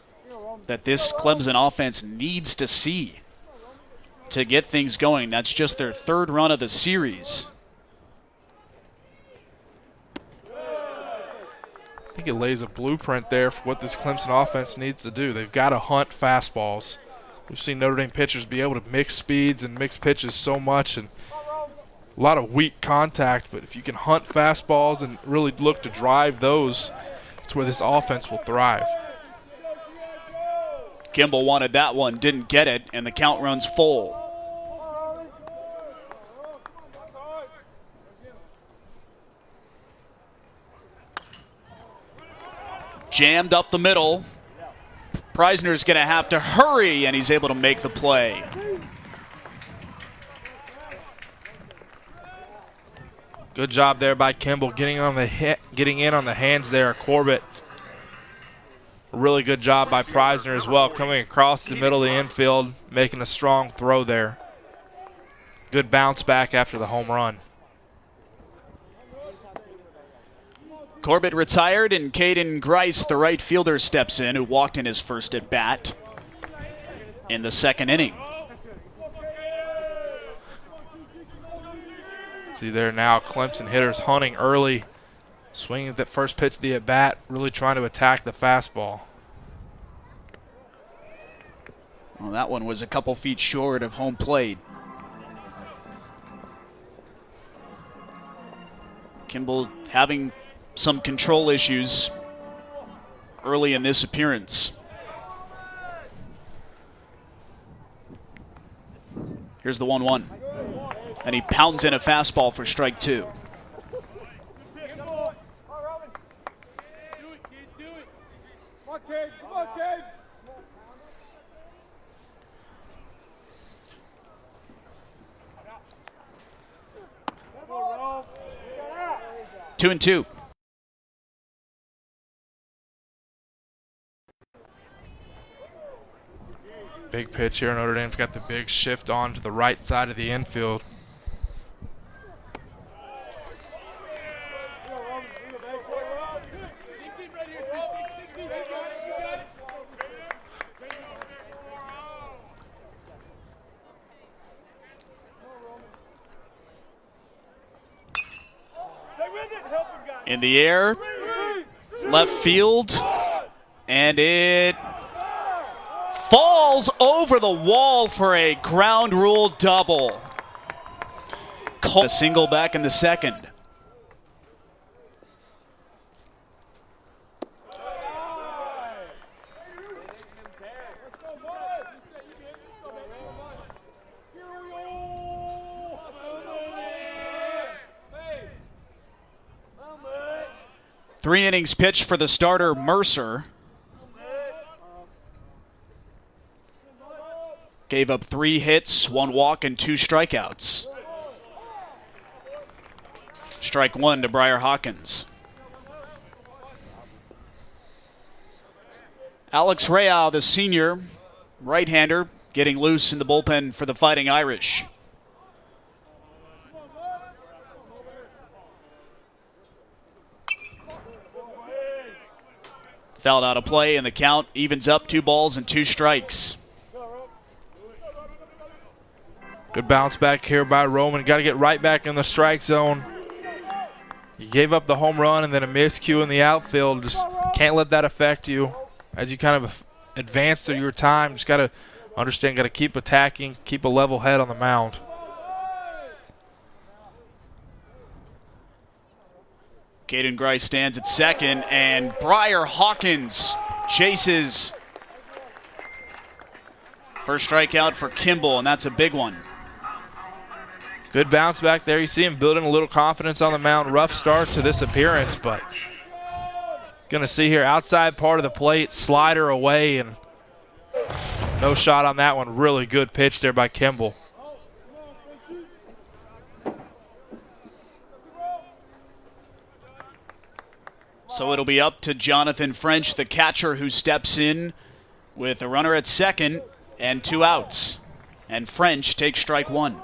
that this Clemson offense needs to see to get things going. That's just their 3rd run of the series. I think it lays a blueprint there for what this Clemson offense needs to do. They've got to hunt fastballs. We've seen Notre Dame pitchers be able to mix speeds and mix pitches so much, and a lot of weak contact, but if you can hunt fastballs and really look to drive those, that's where this offense will thrive. Kimball wanted that one, didn't get it, and the count runs full. jammed up the middle. Preisner's going to have to hurry, and he's able to make the play. Good job there by Kimball getting in on the hands there of Corbett. Really good job by Preisner as well, coming across the middle of the infield, making a strong throw there. Good bounce back after the home run. Corbett retired, and Caden Grice, the right fielder, steps in, who walked in his first at bat in the second inning. See there now, Clemson hitters hunting early, swinging at that first pitch of the at bat, really trying to attack the fastball. Well, that one was a couple feet short of home plate. Kimball having some control issues early in this appearance. Here's the 1-1. And he pounds in a fastball for strike 2. Two and two. Big pitch here. Notre Dame's got the big shift on to the right side of the infield. In the air, left field, and it falls over the wall for a ground rule double. A single back in the second. Three innings pitched for the starter, Mercer. Gave up 3 hits, 1 walk, and 2 strikeouts. Strike 1 to Briar Hawkins. Alex Real, the senior right-hander, getting loose in the bullpen for the Fighting Irish. Fouled out of play, and the count evens up 2 balls and 2 strikes. Good bounce back here by Roman. Got to get right back in the strike zone. You gave up the home run and then a miscue in the outfield. Just can't let that affect you as you kind of advance through your time. Just got to understand, got to keep attacking, keep a level head on the mound. Caden Grice stands at second, and Briar Hawkins chases. First strikeout for Kimball, and that's a big one. Good bounce back there. You see him building a little confidence on the mound. Rough start to this appearance, but going to see here outside part of the plate, slider away, and no shot on that one. Really good pitch there by Kimball. So it'll be up to Jonathan French, the catcher, who steps in with a runner at second and 2 outs. And French takes strike 1.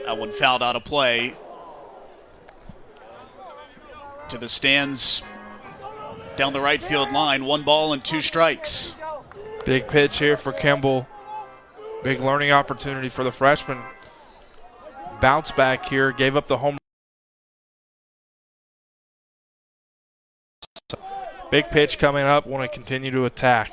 That one fouled out of play. To the stands down the right field line. 1 ball and 2 strikes. Big pitch here for Kimball. Big learning opportunity for the freshman. Bounce back here, gave up the home. Big pitch coming up, want to continue to attack.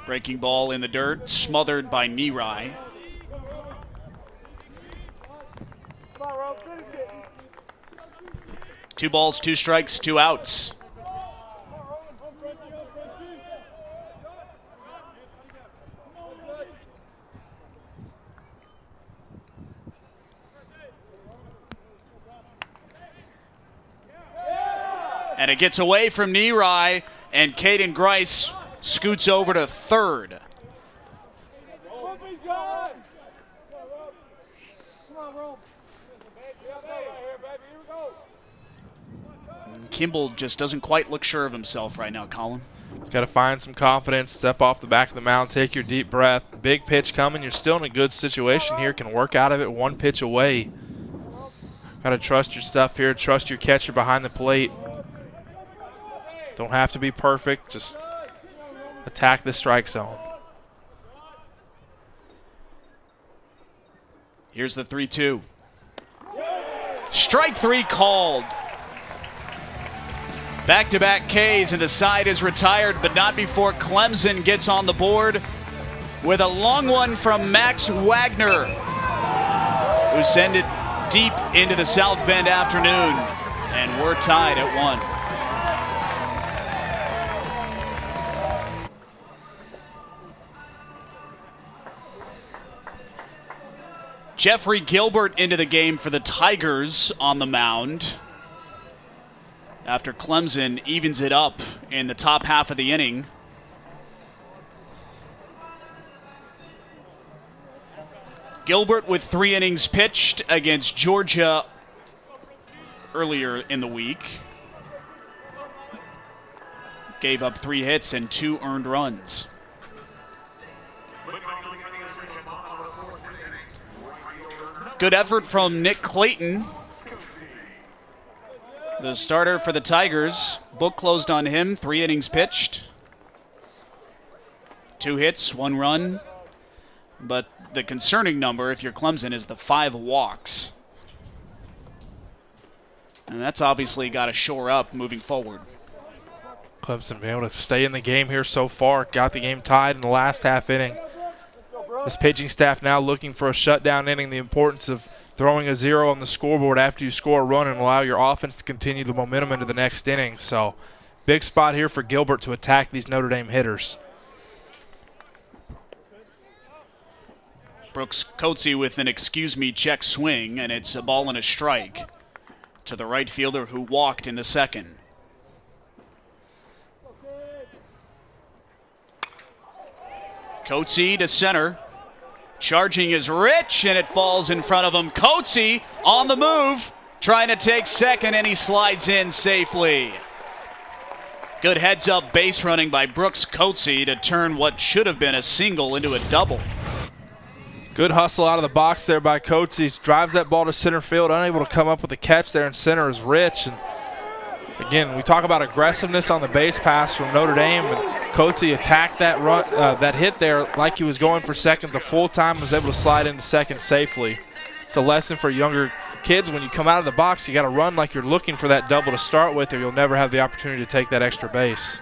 Breaking ball in the dirt, smothered by Nerai. Two balls, two strikes, two outs. And it gets away from Nerai, and Caden Grice scoots over to third. Kimball just doesn't quite look sure of himself right now, Colin. Got to find some confidence, step off the back of the mound, take your deep breath. Big pitch coming. You're still in a good situation here. Can work out of it one pitch away. Got to trust your stuff here. Trust your catcher behind the plate. Don't have to be perfect. Just attack the strike zone. Here's the 3-2. Strike three called. Back-to-back Ks, and the side is retired, but not before Clemson gets on the board with a long one from Max Wagner, who sent it deep into the South Bend afternoon, and we're tied at 1. Jeffrey Gilbert into the game for the Tigers on the mound after Clemson evens it up in the top half of the inning. Gilbert with 3 innings pitched against Georgia earlier in the week. Gave up 3 hits and 2 earned runs. Good effort from Nick Clayton, the starter for the Tigers. Book closed on him, 3 innings pitched. 2 hits, 1 run. But the concerning number, if you're Clemson, is the 5 walks. And that's obviously got to shore up moving forward. Clemson been able to stay in the game here so far. Got the game tied in the last half inning. This pitching staff now looking for a shutdown inning. The importance of throwing a 0 on the scoreboard after you score a run and allow your offense to continue the momentum into the next inning. So big spot here for Gilbert to attack these Notre Dame hitters. Brooks Coetzee with an excuse-me check swing, and it's a ball and a strike to the right fielder who walked in the second. Coetzee to center. Charging is Rich, and it falls in front of him. Coetzee on the move, trying to take second, and he slides in safely. Good heads-up base running by Brooks Coetzee to turn what should have been a single into a double. Good hustle out of the box there by Coetzee. Drives that ball to center field, unable to come up with a catch there in center is Rich. And again, we talk about aggressiveness on the base pass from Notre Dame, and Coetzee attacked that run, that hit there like he was going for second the full time, was able to slide into second safely. It's a lesson for younger kids. When you come out of the box, you got to run like you're looking for that double to start with, or you'll never have the opportunity to take that extra base.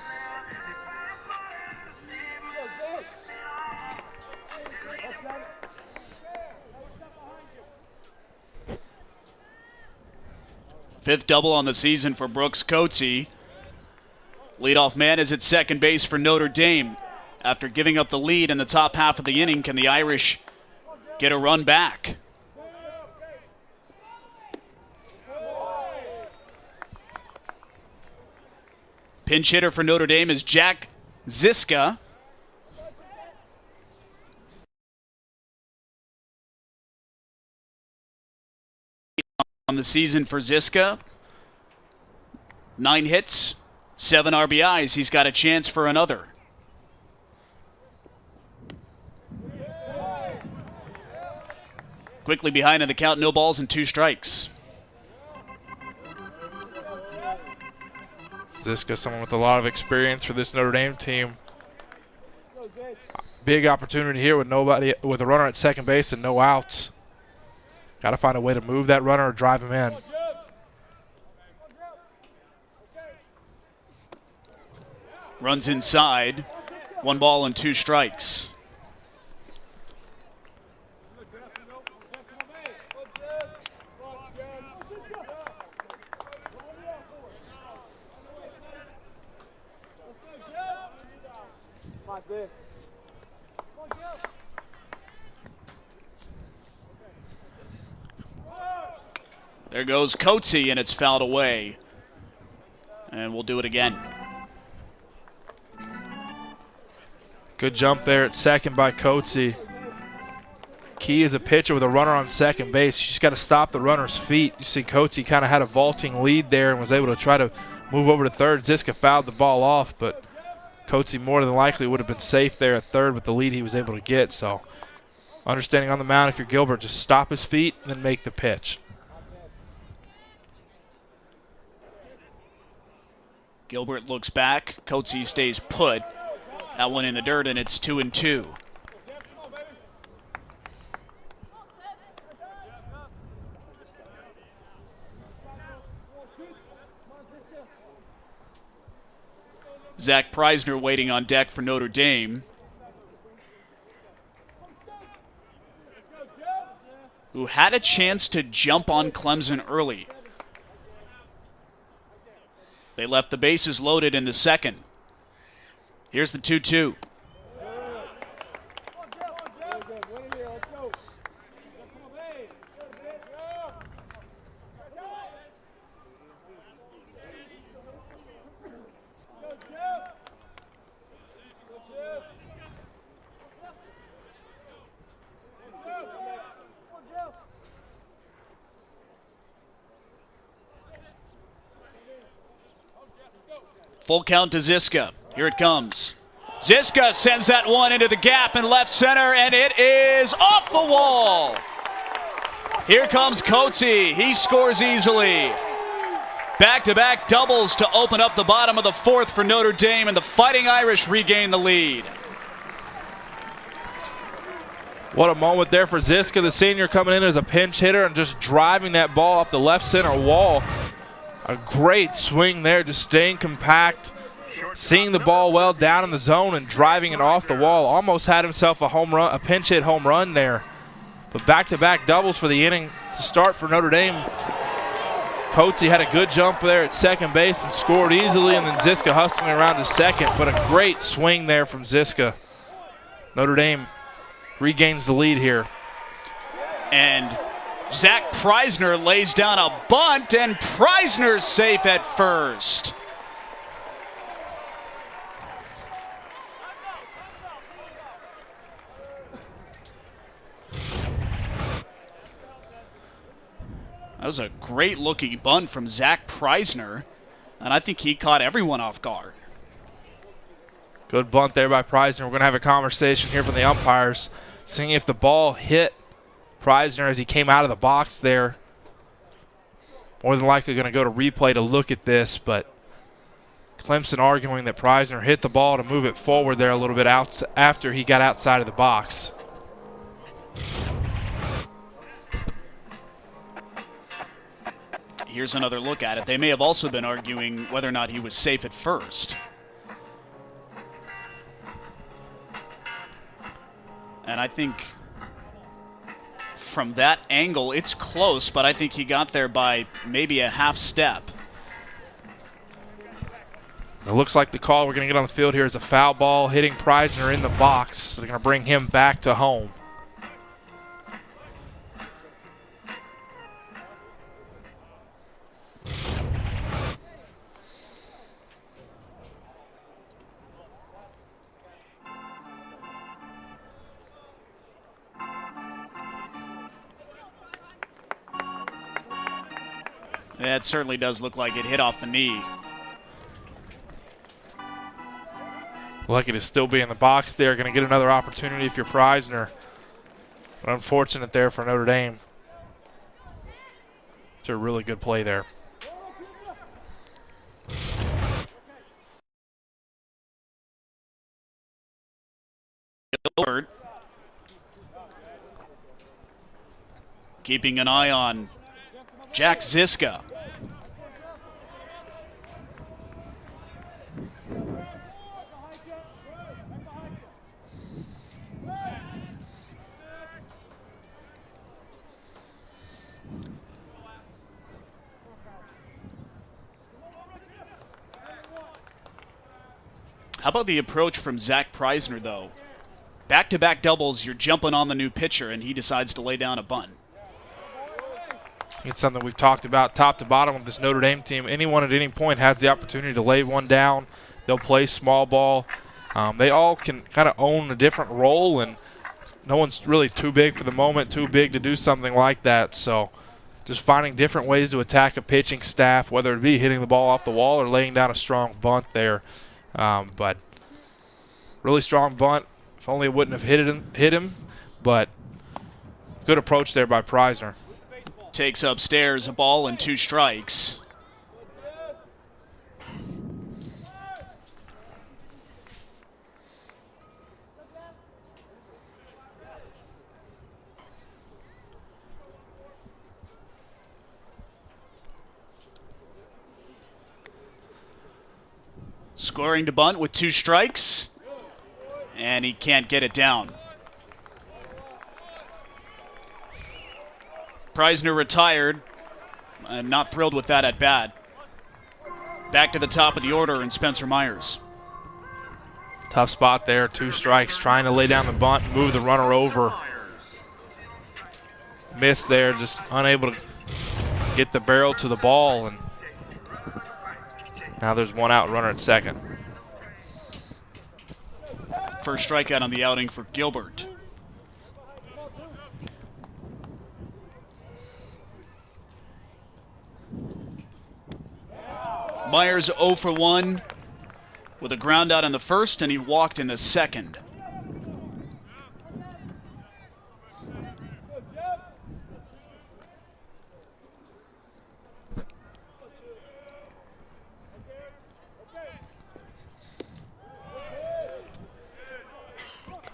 Fifth double on the season for Brooks Coetzee. Leadoff man is at second base for Notre Dame. After giving up the lead in the top half of the inning, can the Irish get a run back? Pinch hitter for Notre Dame is Jack Ziska. On the season for Ziska, 9 hits, 7 RBIs. He's got a chance for another. Quickly behind in the count, no balls and 2 strikes. Ziska, someone with a lot of experience for this Notre Dame team. Big opportunity here with a runner at second base and no outs. Got to find a way to move that runner or drive him in. Runs inside. 1 ball and 2 strikes. There goes Coatsy, and it's fouled away. And we'll do it again. Good jump there at second by Coatsy. Key is a pitcher with a runner on second base. You just got to stop the runner's feet. You see Coatsy kind of had a vaulting lead there and was able to try to move over to third. Ziska fouled the ball off, but Coatsy more than likely would have been safe there at third with the lead he was able to get. So understanding on the mound, if you're Gilbert, just stop his feet and then make the pitch. Gilbert looks back. Coatsy stays put. That one in the dirt, and it's 2-2. Zach Preisner waiting on deck for Notre Dame, who had a chance to jump on Clemson early. They left the bases loaded in the second. Here's the 2-2. Full count to Ziska. Here it comes. Ziska sends that one into the gap in left center, and it is off the wall. Here comes Coatsy. He scores easily. Back-to-back doubles to open up the bottom of the fourth for Notre Dame, and the Fighting Irish regain the lead. What a moment there for Ziska, the senior, coming in as a pinch hitter and just driving that ball off the left center wall. A great swing there, just staying compact, seeing the ball well down in the zone and driving it off the wall. Almost had himself a home run, a pinch hit home run there. But back-to-back doubles for the inning to start for Notre Dame. Coatsy had a good jump there at second base and scored easily, and then Ziska hustling around to second. But a great swing there from Ziska. Notre Dame regains the lead here. And Zach Preisner lays down a bunt, and Preisner's safe at first. That was a great-looking bunt from Zach Preisner, and I think he caught everyone off guard. Good bunt there by Preisner. We're going to have a conversation here from the umpires, seeing if the ball hit Preisner as he came out of the box there. More than likely going to go to replay to look at this, but Clemson arguing that Preisner hit the ball to move it forward there a little bit out after he got outside of the box. Here's another look at it. They may have also been arguing whether or not he was safe at first. And I think from that angle, it's close, but I think he got there by maybe a half step. It looks like the call we're going to get on the field here is a foul ball hitting Preisner in the box. So they're going to bring him back to home. That certainly does look like it hit off the knee. Lucky to still be in the box there. Going to get another opportunity if you're Preisner. But unfortunate there for Notre Dame. It's a really good play there. Gilbert keeping an eye on Jack Ziska. How about the approach from Zach Preisner, though? Back-to-back doubles, you're jumping on the new pitcher, and he decides to lay down a bunt. It's something we've talked about top to bottom of this Notre Dame team. Anyone at any point has the opportunity to lay one down. They'll play small ball. They all can kind of own a different role, and no one's really too big for the moment, too big to do something like that. So just finding different ways to attack a pitching staff, whether it be hitting the ball off the wall or laying down a strong bunt there. But really strong bunt. If only it wouldn't have hit him, but good approach there by Preisner. Takes upstairs, a ball and 2 strikes. Scoring to bunt with 2 strikes, and he can't get it down. Preisner retired, and not thrilled with that at bat. Back to the top of the order, and Spencer Myers. Tough spot there, 2 strikes, trying to lay down the bunt, move the runner over. Missed there, just unable to get the barrel to the ball, and now there's 1 out runner at second. First strikeout on the outing for Gilbert. Myers 0 for 1 with a ground out in the first, and he walked in the second.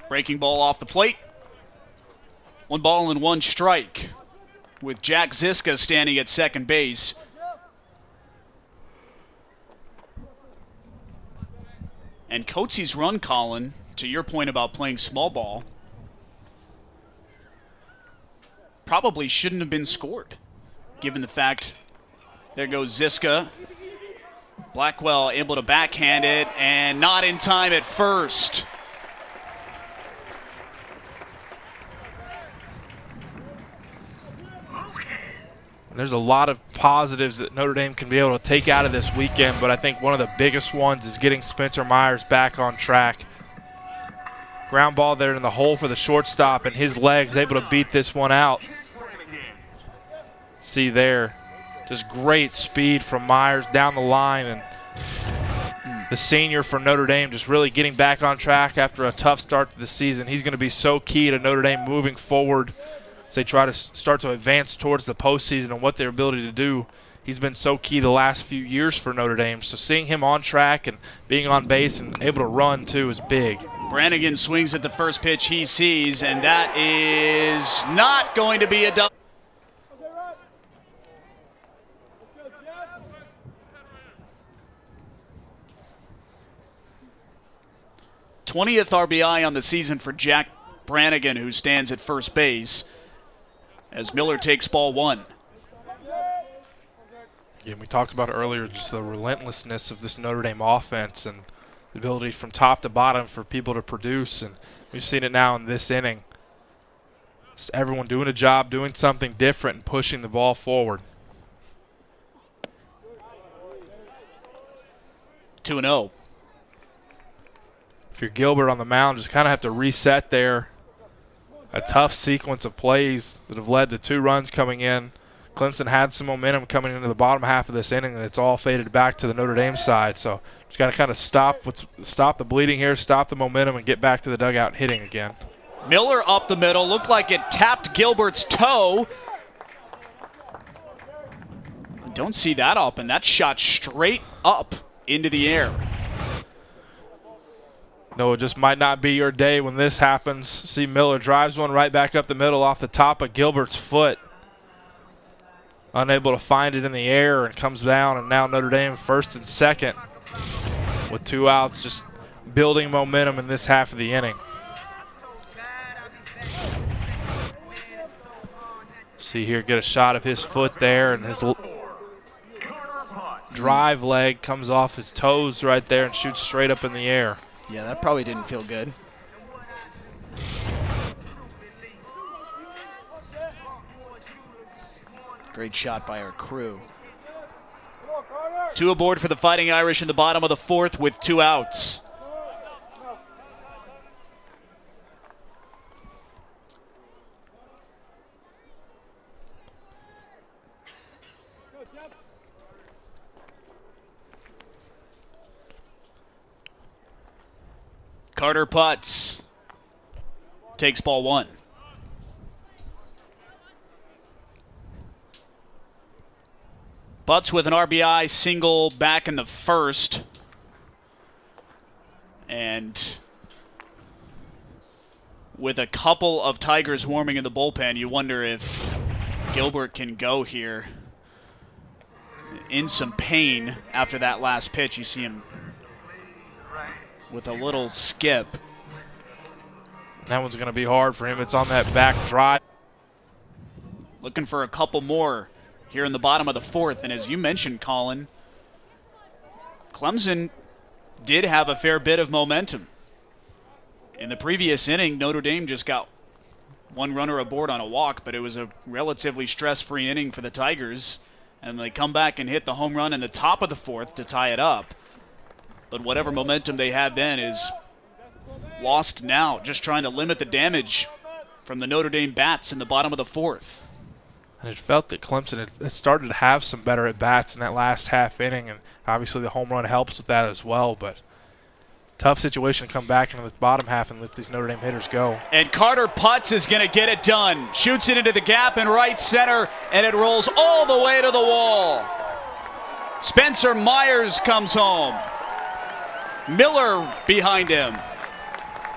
Breaking ball off the plate. 1 ball and 1 strike with Jack Ziska standing at second base. And Coates's run, Colin, to your point about playing small ball, probably shouldn't have been scored, given the fact there goes Ziska. Blackwell able to backhand it, and not in time at first. There's a lot of positives that Notre Dame can be able to take out of this weekend, but I think one of the biggest ones is getting Spencer Myers back on track. Ground ball there in the hole for the shortstop, and his legs able to beat this one out. See there, just great speed from Myers down the line, and the senior for Notre Dame just really getting back on track after a tough start to the season. He's going to be so key to Notre Dame moving forward as they try to start to advance towards the postseason and what their ability to do. He's been so key the last few years for Notre Dame. So seeing him on track and being on base and able to run too is big. Brannigan swings at the first pitch he sees, and that is not going to be a double. th RBI on the season for Jack Brannigan, who stands at first base, as Miller takes ball 1. Again, we talked about earlier just the relentlessness of this Notre Dame offense and the ability from top to bottom for people to produce, and we've seen it now in this inning. Just everyone doing a job, doing something different, and pushing the ball forward. 2-0. If you're Gilbert on the mound, just kind of have to reset there. A tough sequence of plays that have led to 2 runs coming in. Clemson had some momentum coming into the bottom half of this inning, and it's all faded back to the Notre Dame side. So just got to kind of stop the bleeding here, stop the momentum, and get back to the dugout hitting again. Miller up the middle. Looked like it tapped Gilbert's toe. Don't see that up, and that shot straight up into the air. No, it just might not be your day when this happens. See, Miller drives one right back up the middle off the top of Gilbert's foot. Unable to find it in the air and comes down, and now Notre Dame first and second with 2 outs, just building momentum in this half of the inning. See here, get a shot of his foot there, and his drive leg comes off his toes right there and shoots straight up in the air. Yeah, that probably didn't feel good. Great shot by our crew. 2 aboard for the Fighting Irish in the bottom of the 4th with 2 outs. Carter putts. Takes ball 1. Butts with an RBI single back in the 1st. And with a couple of Tigers warming in the bullpen, you wonder if Gilbert can go here. In some pain after that last pitch, you see him with a little skip. That one's going to be hard for him. It's on that back drive. Looking for a couple more here in the bottom of the 4th. And as you mentioned, Colin, Clemson did have a fair bit of momentum. In the previous inning, Notre Dame just got 1 runner aboard on a walk, but it was a relatively stress-free inning for the Tigers. And they come back and hit the home run in the top of the 4th to tie it up. But whatever momentum they had then is lost now, just trying to limit the damage from the Notre Dame bats in the bottom of the 4th. And it felt that Clemson had started to have some better at-bats in that last half inning, and obviously the home run helps with that as well. But tough situation to come back into the bottom half and let these Notre Dame hitters go. And Carter putts is going to get it done. Shoots it into the gap in right center, and it rolls all the way to the wall. Spencer Myers comes home. Miller behind him.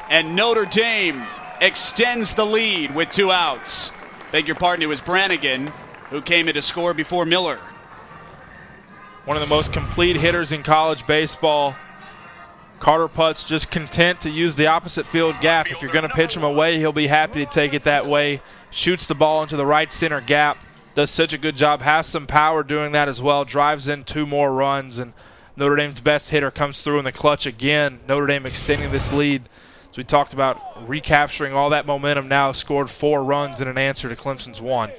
And Notre Dame extends the lead with 2 outs. Beg your pardon, it was Brannigan who came in to score before Miller. One of the most complete hitters in college baseball. Carter Putz just content to use the opposite field gap. If you're going to pitch him away, he'll be happy to take it that way. Shoots the ball into the right center gap. Does such a good job. Has some power doing that as well. Drives in 2 more runs, and Notre Dame's best hitter comes through in the clutch again. Notre Dame extending this lead. As we talked about, recapturing all that momentum now, scored 4 runs in an answer to Clemson's 1.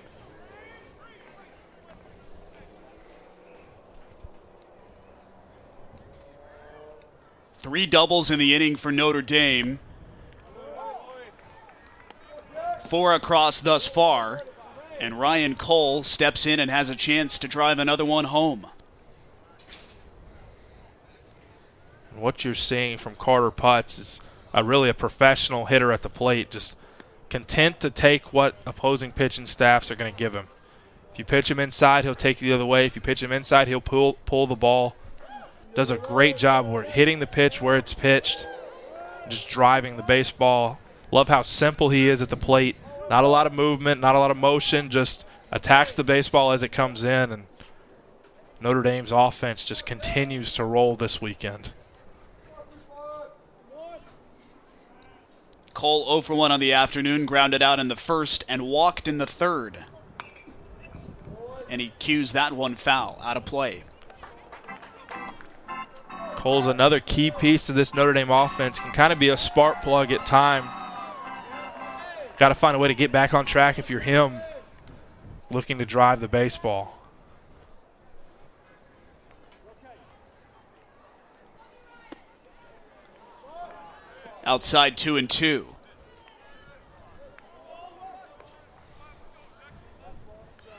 Three doubles in the inning for Notre Dame. 4 across thus far. And Ryan Cole steps in and has a chance to drive another one home. What you're seeing from Carter Putz is really a professional hitter at the plate, just content to take what opposing pitching staffs are going to give him. If you pitch him inside, he'll take it the other way. If you pitch him inside, he'll pull the ball. Does a great job hitting the pitch where it's pitched, just driving the baseball. Love how simple he is at the plate. Not a lot of movement, not a lot of motion, just attacks the baseball as it comes in. And Notre Dame's offense just continues to roll this weekend. Cole 0 for 1 on the afternoon, grounded out in the 1st and walked in the 3rd. And he cues that one foul, out of play. Cole's another key piece to this Notre Dame offense. Can kind of be a spark plug at time. Got to find a way to get back on track if you're him, looking to drive the baseball. Outside 2-2.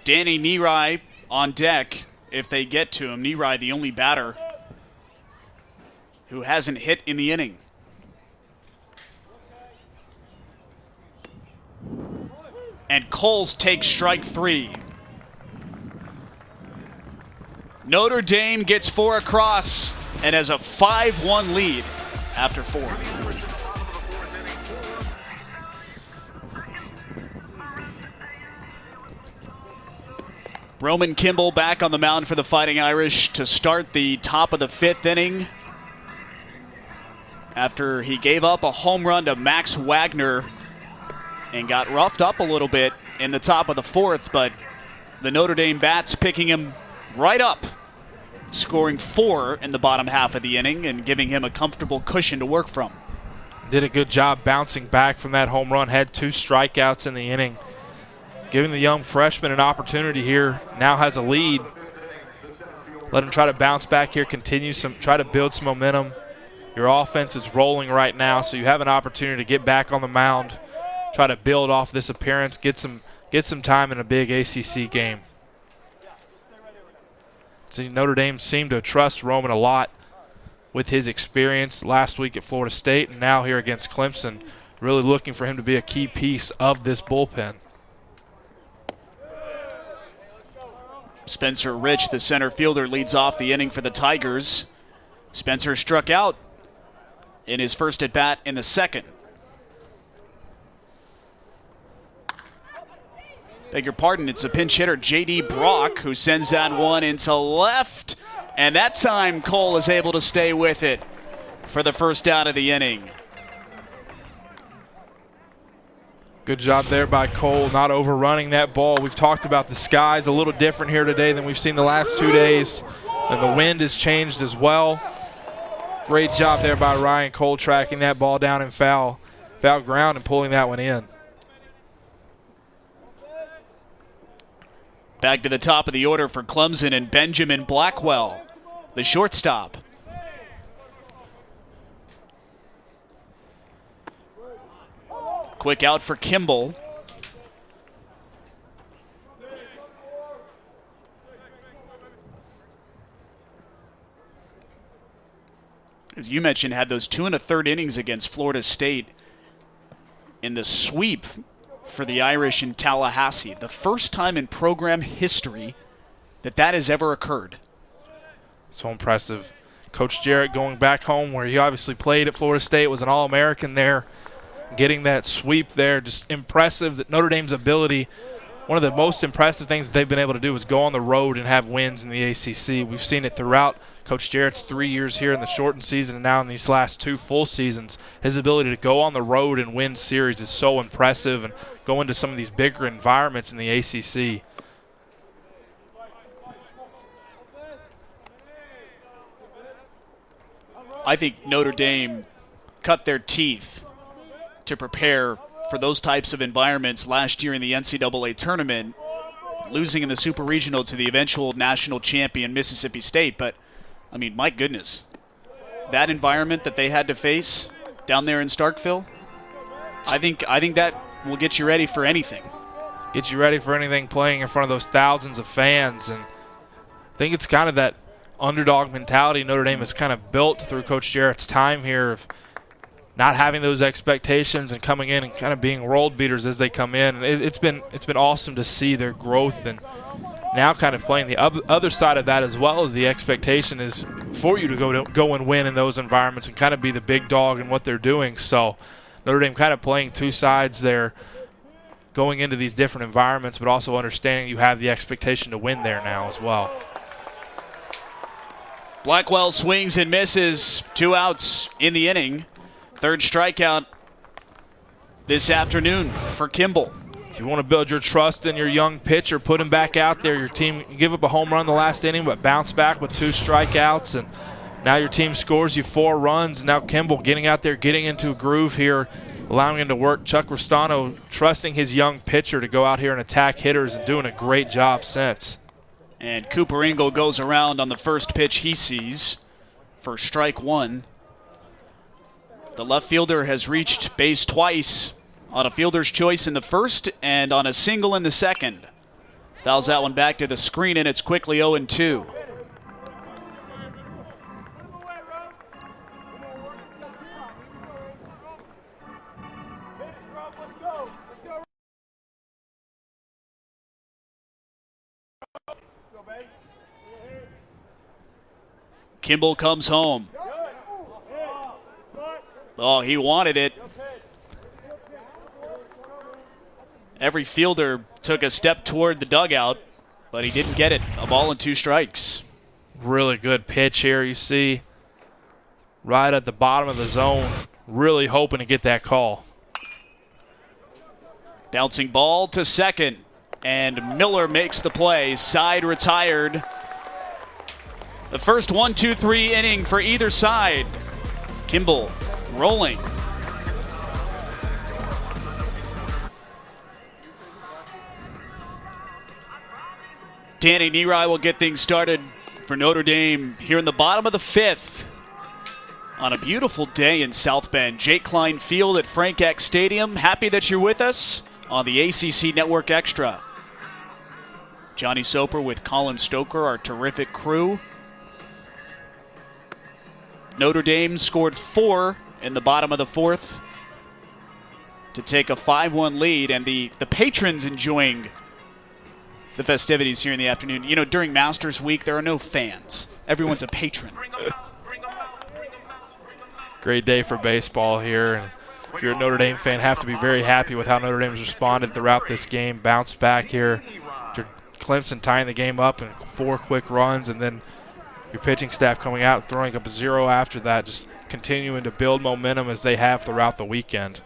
Danny Neary on deck if they get to him. Neary, the only batter who hasn't hit in the inning. And Coles takes strike 3. Notre Dame gets 4 across and has a 5-1 lead after 4. Roman Kimball back on the mound for the Fighting Irish to start the top of the 5th inning after he gave up a home run to Max Wagner and got roughed up a little bit in the top of the 4th, but the Notre Dame bats picking him right up, scoring 4 in the bottom half of the inning and giving him a comfortable cushion to work from. Did a good job bouncing back from that home run, had 2 strikeouts in the inning. Giving the young freshman an opportunity here, now has a lead. Let him try to bounce back here, try to build some momentum. Your offense is rolling right now, so you have an opportunity to get back on the mound, try to build off this appearance, get some time in a big ACC game. See, Notre Dame seemed to trust Roman a lot with his experience last week at Florida State and now here against Clemson, really looking for him to be a key piece of this bullpen. Spencer Rich, the center fielder, leads off the inning for the Tigers. Spencer struck out in his first at-bat in the 2nd. Beg your pardon, it's a pinch hitter, J.D. Brock, who sends that one into left. And that time, Cole is able to stay with it for the first out of the inning. Good job there by Cole, not overrunning that ball. We've talked about the skies a little different here today than we've seen the last 2 days. And the wind has changed as well. Great job there by Ryan Cole tracking that ball down in foul ground and pulling that one in. Back to the top of the order for Clemson and Benjamin Blackwell, the shortstop. Quick out for Kimball. As you mentioned, had those 2 1/3 innings against Florida State in the sweep for the Irish in Tallahassee. The first time in program history that has ever occurred. So impressive. Coach Jarrett going back home where he obviously played at Florida State, was an All-American there. Getting that sweep there, just impressive. That Notre Dame's ability, one of the most impressive things that they've been able to do is go on the road and have wins in the ACC. We've seen it throughout Coach Jarrett's 3 years here in the shortened season and now in these last 2 full seasons. His ability to go on the road and win series is so impressive and go into some of these bigger environments in the ACC. I think Notre Dame cut their teeth to prepare for those types of environments last year in the NCAA tournament, losing in the Super Regional to the eventual national champion Mississippi State. But, I mean, my goodness, that environment that they had to face down there in Starkville, I think that will get you ready for anything. Get you ready for anything playing in front of those thousands of fans. And I think it's kind of that underdog mentality Notre Dame has kind of built through Coach Jarrett's time here of not having those expectations and coming in and kind of being world beaters as they come in. And it's been awesome to see their growth, and now kind of playing the other side of that as well as the expectation is for you to go and win in those environments and kind of be the big dog in what they're doing. So Notre Dame kind of playing 2 sides there, going into these different environments, but also understanding you have the expectation to win there now as well. Blackwell swings and misses. 2 outs in the inning. 3rd strikeout this afternoon for Kimball. If you want to build your trust in your young pitcher, put him back out there. Your team give up a home run the last inning, but bounce back with 2 strikeouts, and now your team scores you 4 runs. Now Kimball getting out there, getting into a groove here, allowing him to work. Chuck Ristano trusting his young pitcher to go out here and attack hitters and doing a great job since. And Cooper Ingle goes around on the first pitch he sees for strike 1. The left fielder has reached base twice on a fielder's choice in the first and on a single in the second. Fouls that one back to the screen, and it's quickly 0-2. Kimball comes home. Oh, he wanted it. Every fielder took a step toward the dugout, but he didn't get it. A ball and 2 strikes. Really good pitch here, you see. Right at the bottom of the zone. Really hoping to get that call. Bouncing ball to second, and Miller makes the play. Side retired. The first 1-2-3 inning for either side. Kimball rolling. Danny Neary will get things started for Notre Dame here in the bottom of the 5th. On a beautiful day in South Bend, Jake Klein Field at Frank Eck Stadium. Happy that you're with us on the ACC Network Extra. Johnny Soper with Colin Stoker, our terrific crew. Notre Dame scored 4 in the bottom of the 4th to take a 5-1 lead, and the patrons enjoying the festivities here in the afternoon. You know, during Masters Week, there are no fans. Everyone's a patron. Great day for baseball here, and if you're a Notre Dame fan, have to be very happy with how Notre Dame has responded throughout this game. Bounced back here. Clemson tying the game up in 4 quick runs, and then your pitching staff coming out, throwing up a 0 after that, just continuing to build momentum as they have throughout the weekend.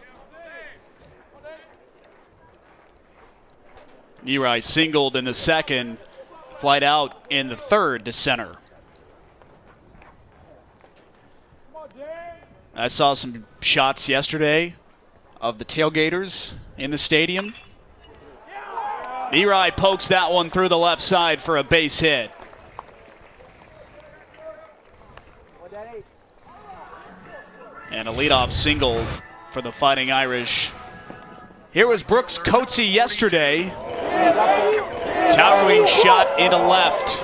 Neary singled in the 2nd, flied out in the 3rd to center. I saw some shots yesterday of the tailgaters in the stadium. Neary pokes that one through the left side for a base hit. And a leadoff single for the Fighting Irish. Here was Brooks Coatsy yesterday. Towering shot into left.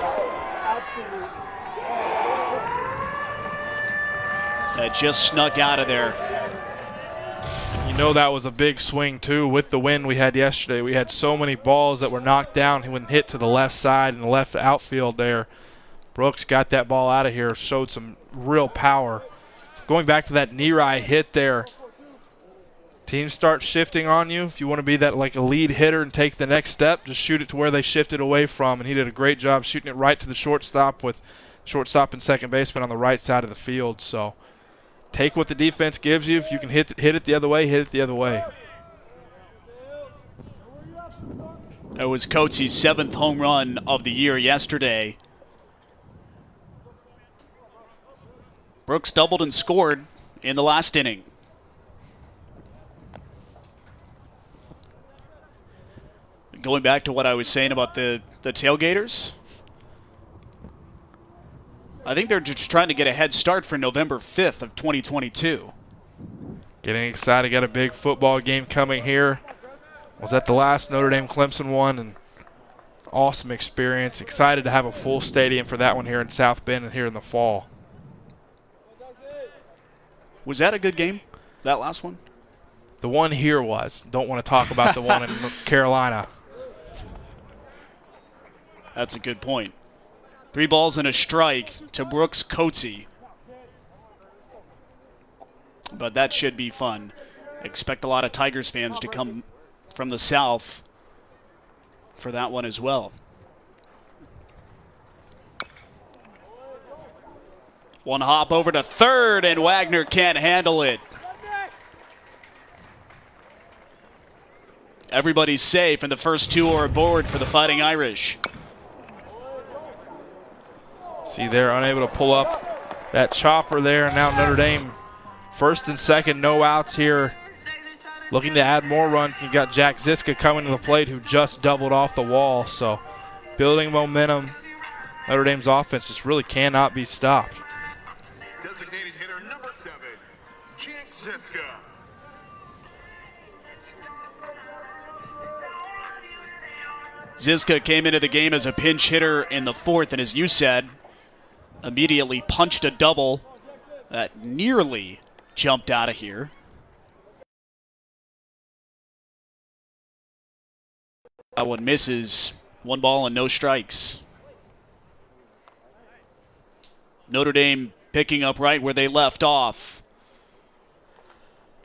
That just snuck out of there. You know that was a big swing, too, with the wind we had yesterday. We had so many balls that were knocked down when hit to the left side and the left outfield there. Brooks got that ball out of here, showed some real power. Going back to that Neary hit there, teams start shifting on you. If you want to be that like a lead hitter and take the next step, just shoot it to where they shifted away from, and he did a great job shooting it right to the shortstop with shortstop and second baseman on the right side of the field. So take what the defense gives you. If you can hit it the other way, hit it the other way. That was Coatsy's 7th home run of the year yesterday. Brooks doubled and scored in the last inning. Going back to what I was saying about the tailgaters, I think they're just trying to get a head start for November 5th of 2022. Getting excited. Got a big football game coming here. Was at the last Notre Dame Clemson one, and awesome experience. Excited to have a full stadium for that one here in South Bend and here in the fall. Was that a good game, that last one? The one here was. Don't want to talk about the one in Carolina. That's a good point. 3 balls and a strike to Brooks Coatsy. But that should be fun. Expect a lot of Tigers fans to come from the south for that one as well. One hop over to third, and Wagner can't handle it. Everybody's safe, and the first 2 are aboard for the Fighting Irish. See, they're unable to pull up that chopper there, and now Notre Dame first and second, no outs here. Looking to add more runs. You got Jack Ziska coming to the plate, who just doubled off the wall. So building momentum. Notre Dame's offense just really cannot be stopped. Designated hitter number 7, Jack Ziska. Ziska came into the game as a pinch hitter in the 4th, and as you said, immediately punched a double that nearly jumped out of here. That one misses. 1 ball and no strikes. Notre Dame picking up right where they left off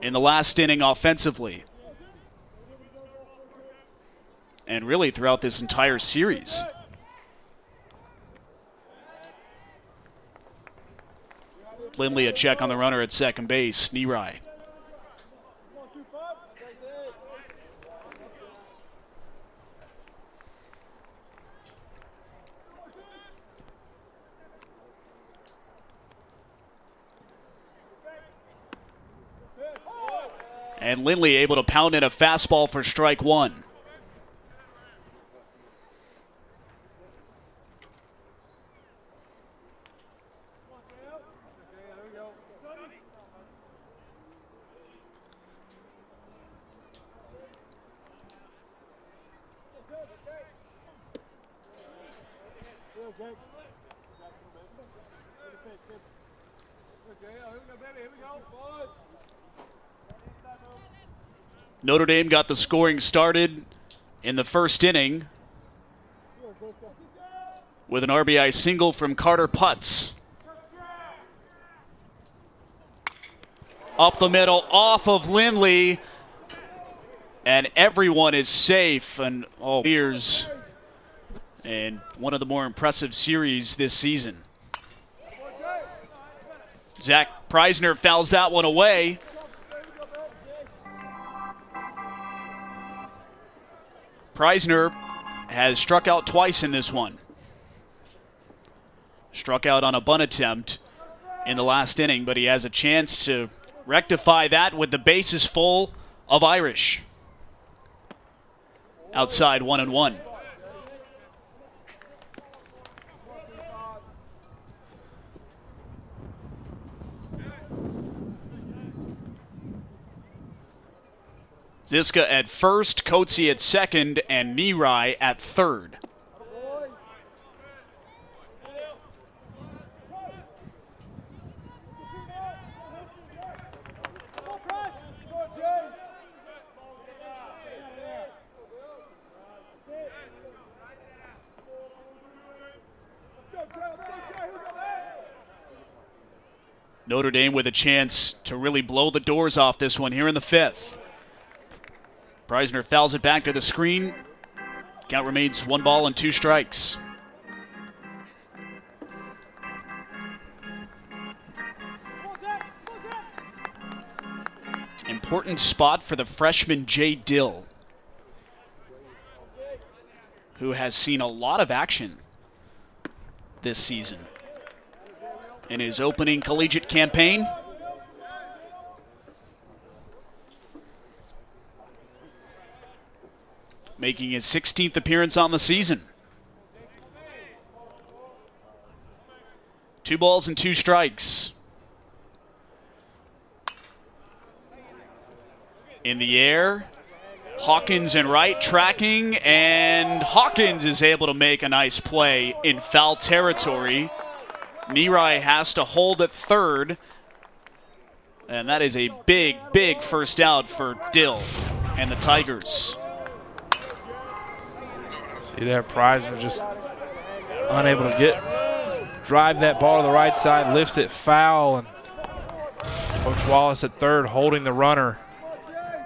in the last inning offensively. And really throughout this entire series. Lindley a check on the runner at second base. Neerai. And Lindley able to pound in a fastball for strike one. Notre Dame got the scoring started in the first inning with an RBI single from Carter Putz. Up the middle, off of Lindley, and everyone is safe. And years, and one of the more impressive series this season. Zach Preisner fouls that one away. Preisner has struck out twice in this one. Struck out on a bunt attempt in the last inning, but he has a chance to rectify that with the bases full of Irish. Outside 1-1. Ziska at first, Coetzee at second, and Neerai at third. Notre Dame with a chance to really blow the doors off this one here in the fifth. Preisner fouls it back to the screen. Count remains 1-2 strikes. Important spot for the freshman Jay Dill, who has seen a lot of action this season. In his opening collegiate campaign, making his 16th appearance on the season. 2-2 strikes. In the air, Hawkins and right tracking, and Hawkins is able to make a nice play in foul territory. Neerai has to hold at third, and that is a big, big first out for Dill and the Tigers. See there, Preisner just unable to drive that ball to the right side, lifts it foul, and Coach Wallace at third holding the runner.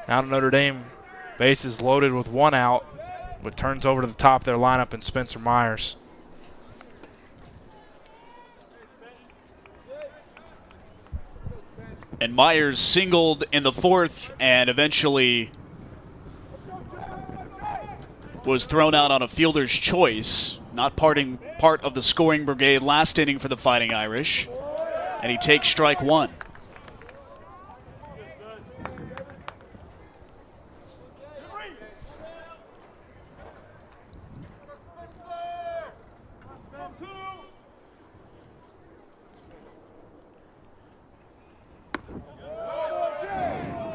Now Notre Dame, bases loaded with one out, but turns over to the top of their lineup and Spencer Myers. And Myers singled in the fourth and eventually was thrown out on a fielder's choice, not part of the scoring brigade last inning for the Fighting Irish. And he takes strike one.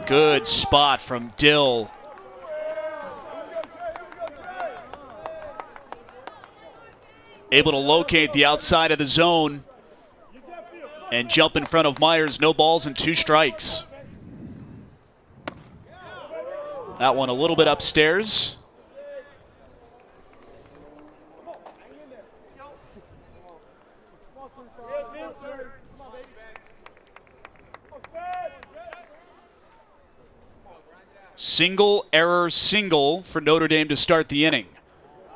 Good spot from Dill. Able to locate the outside of the zone and jump in front of Myers. No balls and 2 strikes. That one a little bit upstairs. Single error single for Notre Dame to start the inning.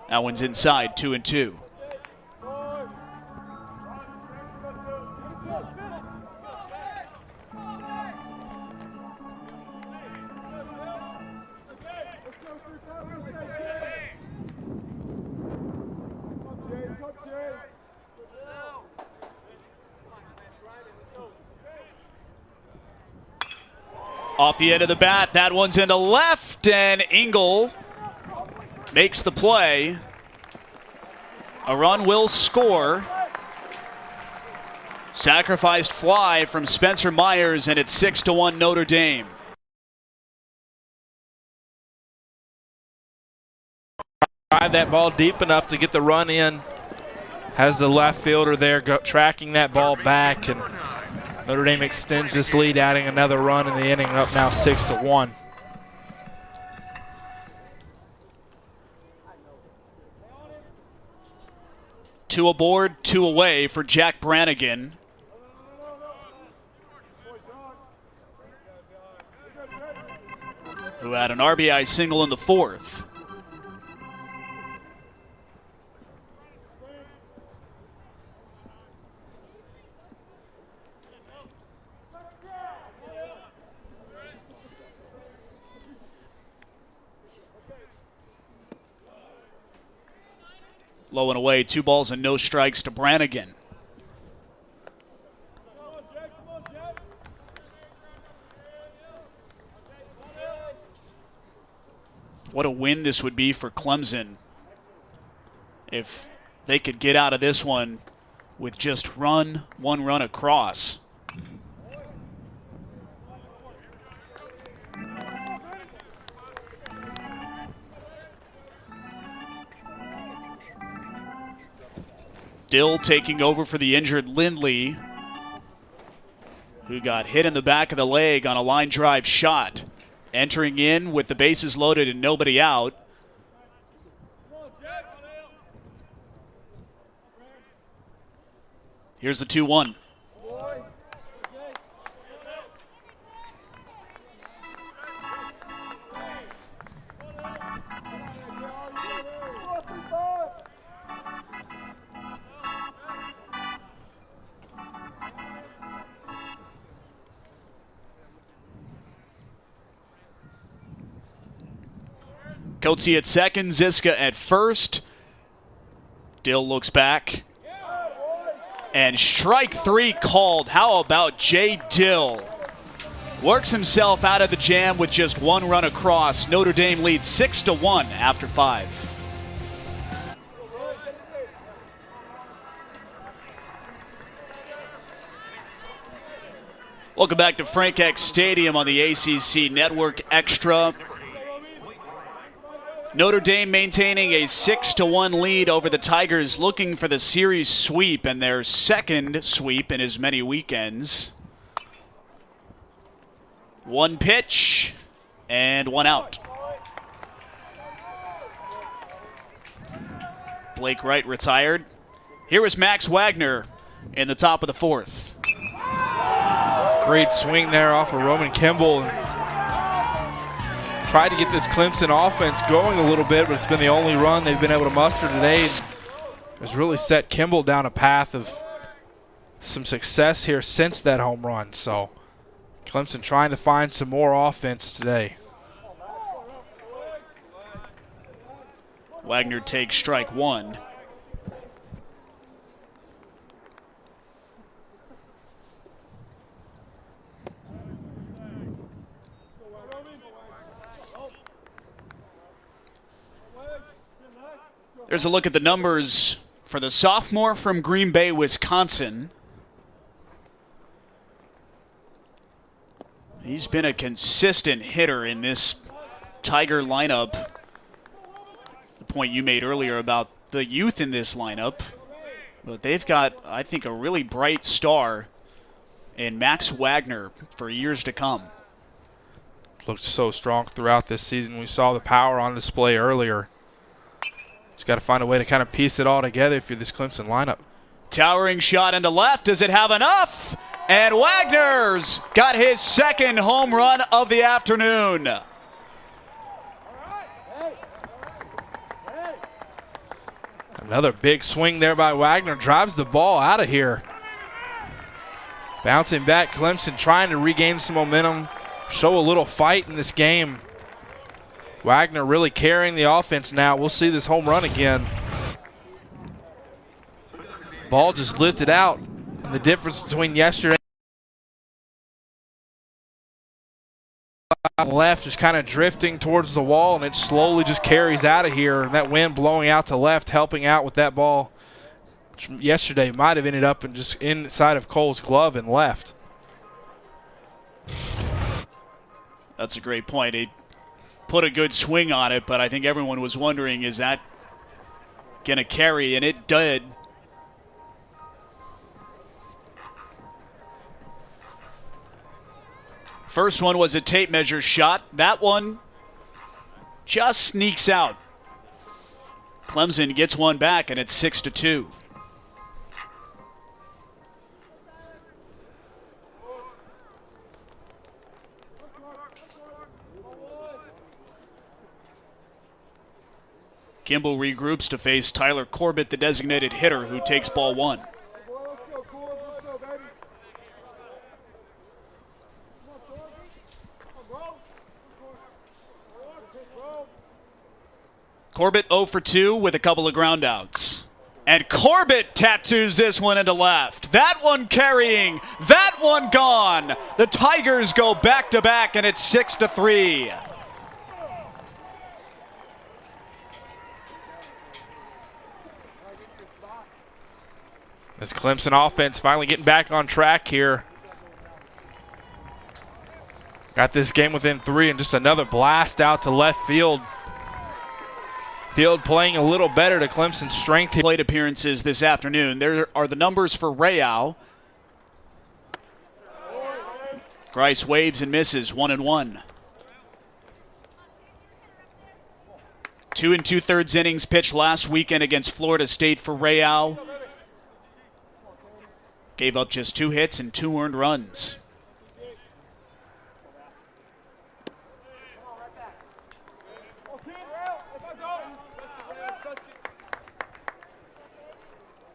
That one's inside, 2-2. Off the end of the bat, that one's into left, and Engel makes the play. A run will score. Sacrificed fly from Spencer Myers, and it's 6-1 Notre Dame. Drive that ball deep enough to get the run in. Has the left fielder there tracking that ball back, and Notre Dame extends this lead, adding another run in the inning, up now 6-1. Two aboard, two away for Jack Brannigan. Who had an RBI single in the fourth. Low and away, 2 balls and no strikes to Brannigan. What a win this would be for Clemson if they could get out of this one with just one run across. Dill taking over for the injured Lindley, who got hit in the back of the leg on a line drive shot. Entering in with the bases loaded and nobody out. Here's the 2-1. Coetzee at second, Ziska at first. Dill looks back. And strike 3 called. How about Jay Dill? Works himself out of the jam with just 1 run across. Notre Dame leads 6-1 after 5. Welcome back to Frank Eck Stadium on the ACC Network Extra. Notre Dame maintaining a 6-1 lead over the Tigers, looking for the series sweep and their second sweep in as many weekends. 1 pitch and 1 out. Blake Wright retired. Here is Max Wagner in the top of the 4th. Great swing there off of Roman Kimball. Tried to get this Clemson offense going a little bit, but it's been the only run they've been able to muster today. Has really set Kimball down a path of some success here since that home run. So Clemson trying to find some more offense today. Wagner takes strike 1. There's a look at the numbers for the sophomore from Green Bay, Wisconsin. He's been a consistent hitter in this Tiger lineup. The point you made earlier about the youth in this lineup. But they've got, I think, a really bright star in Max Wagner for years to come. Looked so strong throughout this season. We saw the power on display earlier. Just got to find a way to kind of piece it all together if you're this Clemson lineup. Towering shot into left. Does it have enough? And Wagner's got his second home run of the afternoon. Another big swing there by Wagner. Drives the ball out of here. Bouncing back, Clemson trying to regain some momentum, show a little fight in this game. Wagner really carrying the offense now. We'll see this home run again. Ball just lifted out. And the difference between yesterday and left just kind of drifting towards the wall, and it slowly just carries out of here. And that wind blowing out to left, helping out with that ball. Yesterday might have ended up in just inside of Cole's glove and left. That's a great point. He put a good swing on it, but I think everyone was wondering, is that going to carry? And it did. First one was a tape measure shot. That one just sneaks out. Clemson gets one back, and it's 6-2. Kimball regroups to face Tyler Corbett, the designated hitter, who takes ball one. Corbett 0 for 2 with a couple of groundouts. And Corbett tattoos this one into left. That one carrying, that one gone. The Tigers go back-to-back, and it's 6-3. This Clemson offense finally getting back on track here. Got this game within 3, and just another blast out to left field. Field playing a little better to Clemson's strength here. Plate appearances this afternoon. There are the numbers for Real. Grice waves and misses, 1-1. 2 2/3 innings pitched last weekend against Florida State for Real. Gave up just 2 hits and 2 earned runs.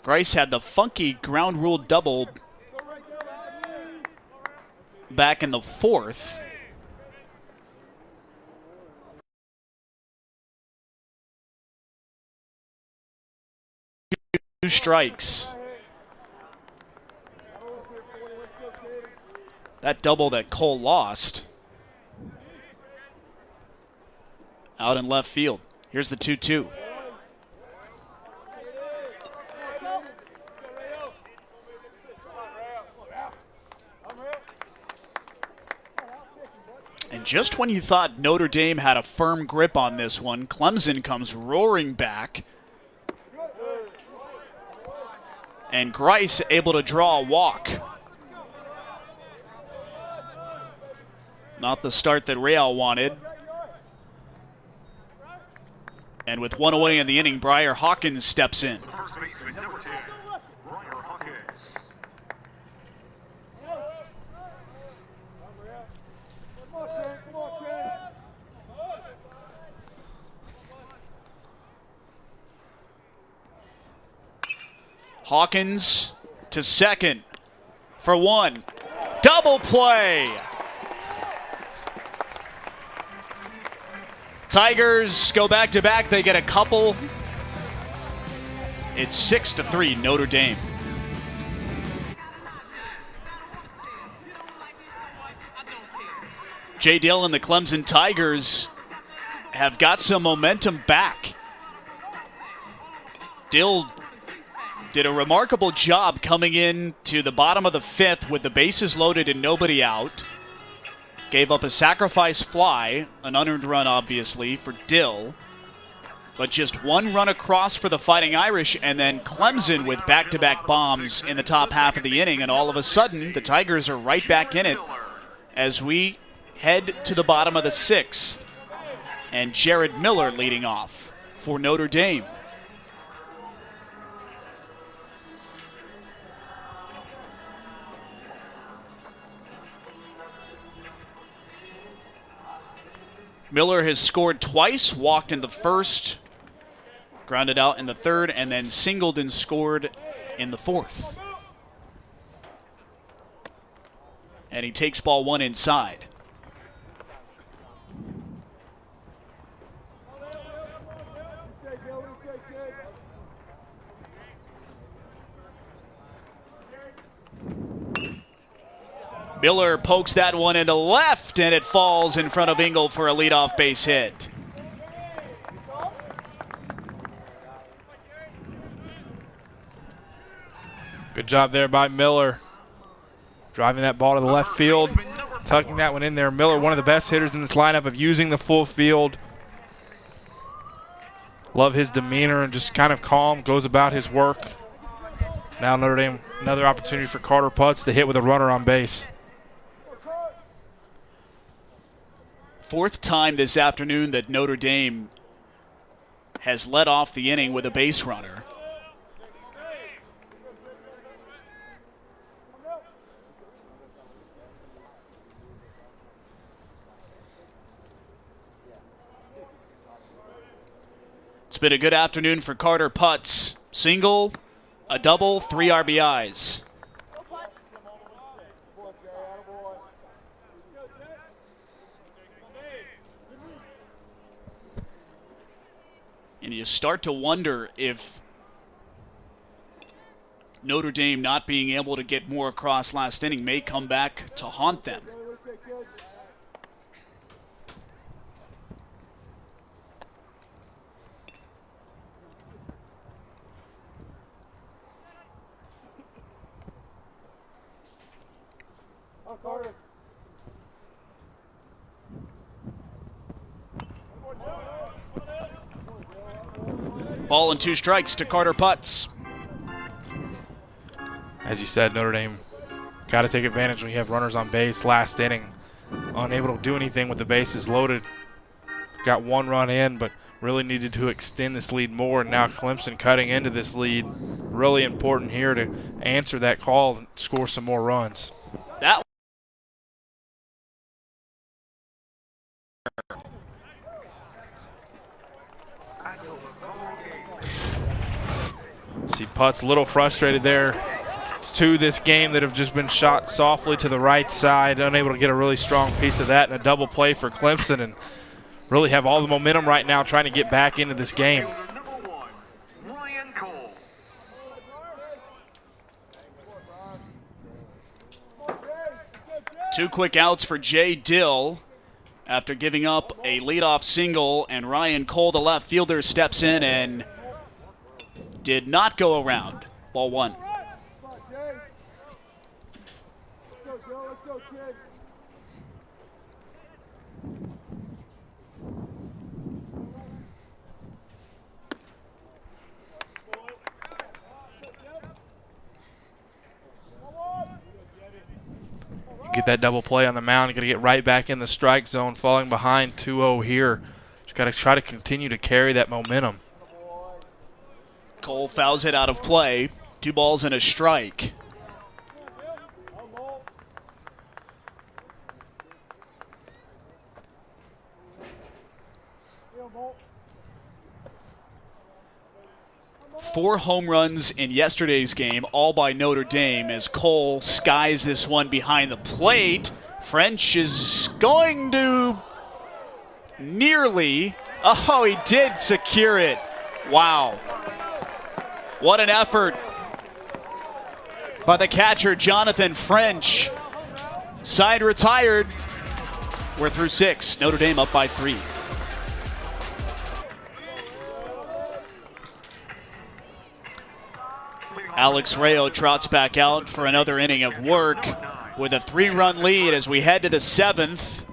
Grice had the funky ground rule double back in the 4th. Two strikes. That double that Cole lost out in left field. Here's the 2-2. And just when you thought Notre Dame had a firm grip on this one, Clemson comes roaring back. And Grice able to draw a walk. Not the start that Real wanted. And with 1 away in the inning, Briar Hawkins steps in. Hawkins to second for 1. Double play. Tigers go back-to-back. They get a couple. It's 6-3 Notre Dame. Jay Dill and the Clemson Tigers have got some momentum back. Dill did a remarkable job coming in to the bottom of the 5th with the bases loaded and nobody out. Gave up a sacrifice fly, an unearned run obviously for Dill, but just 1 run across for the Fighting Irish, and then Clemson with back-to-back bombs in the top half of the inning, and all of a sudden the Tigers are right back in it as we head to the bottom of the 6th, and Jared Miller leading off for Notre Dame. Miller has scored twice, walked in the first, grounded out in the third, and then singled and scored in the fourth. And he takes ball one inside. Miller pokes that one into left, and it falls in front of Engel for a leadoff base hit. Good job there by Miller. Driving that ball to the left field, tucking that one in there. Miller, one of the best hitters in this lineup of using the full field. Love his demeanor and just kind of calm, goes about his work. Now Notre Dame, another opportunity for Carter Putz to hit with a runner on base. Fourth time this afternoon that Notre Dame has led off the inning with a base runner. It's been a good afternoon for Carter Putz. Single, a double, 3 RBIs. And you start to wonder if Notre Dame not being able to get more across last inning may come back to haunt them. Ball and 2 strikes to Carter Putz. As you said, Notre Dame got to take advantage when you have runners on base. Last inning, unable to do anything with the bases loaded. Got 1 run in, but really needed to extend this lead more. And now Clemson cutting into this lead. Really important here to answer that call and score some more runs. That See Putz a little frustrated there. It's 2 this game that have just been shot softly to the right side, unable to get a really strong piece of that, and a double play for Clemson, and really have all the momentum right now trying to get back into this game. Two quick outs for Jay Dill after giving up a leadoff single, and Ryan Cole, the left fielder, steps in and did not go around. Ball 1. Get that double play on the mound. You're going to get right back in the strike zone, falling behind 2-0 here. Just got to try to continue to carry that momentum. Cole fouls it out of play. 2 balls and a strike. Four home runs in yesterday's game, all by Notre Dame, as Cole skies this one behind the plate. French is going to nearly. Oh, he did secure it. Wow. What an effort by the catcher, Jonathan French. Side retired. We're through 6. Notre Dame up by 3. Alex Rayo trots back out for another inning of work with a 3-run lead as we head to the 7th.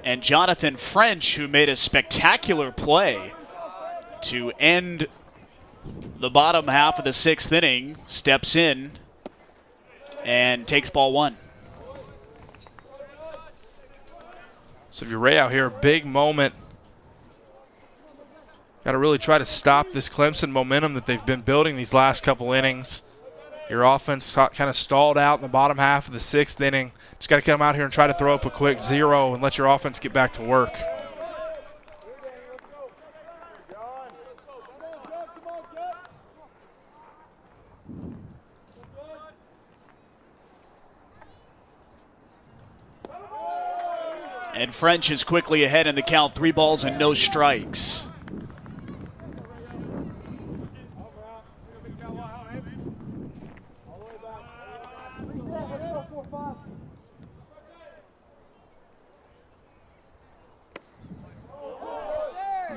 And Jonathan French, who made a spectacular play to end the bottom half of the 6th inning, steps in and takes ball 1. So if you're Ray out here, big moment. Got to really try to stop this Clemson momentum that they've been building these last couple innings. Your offense kind of stalled out in the bottom half of the 6th inning. Just got to come out here and try to throw up a quick 0 and let your offense get back to work. And French is quickly ahead in the count, 3 balls and no strikes.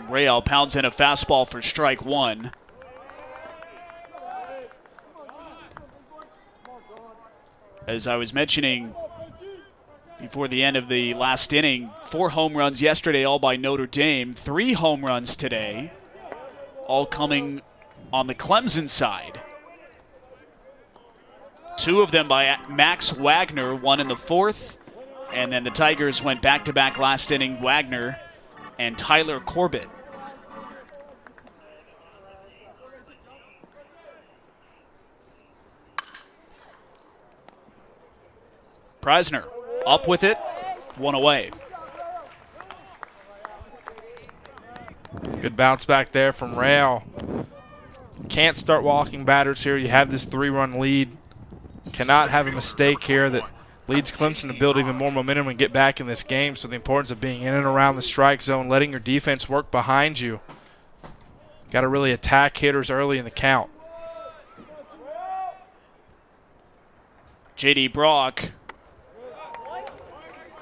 Real pounds in a fastball for strike 1. As I was mentioning before the end of the last inning, 4 home runs yesterday, all by Notre Dame. 3 home runs today, all coming on the Clemson side. 2 of them by Max Wagner, 1 in the 4th. And then the Tigers went back-to-back last inning, Wagner and Tyler Corbett. Preisner up with it, 1 away. Good bounce back there from Real. Can't start walking batters here. You have this 3-run lead. Cannot have a mistake here that leads Clemson to build even more momentum and get back in this game. So the importance of being in and around the strike zone, letting your defense work behind you. Got to really attack hitters early in the count. J.D. Brock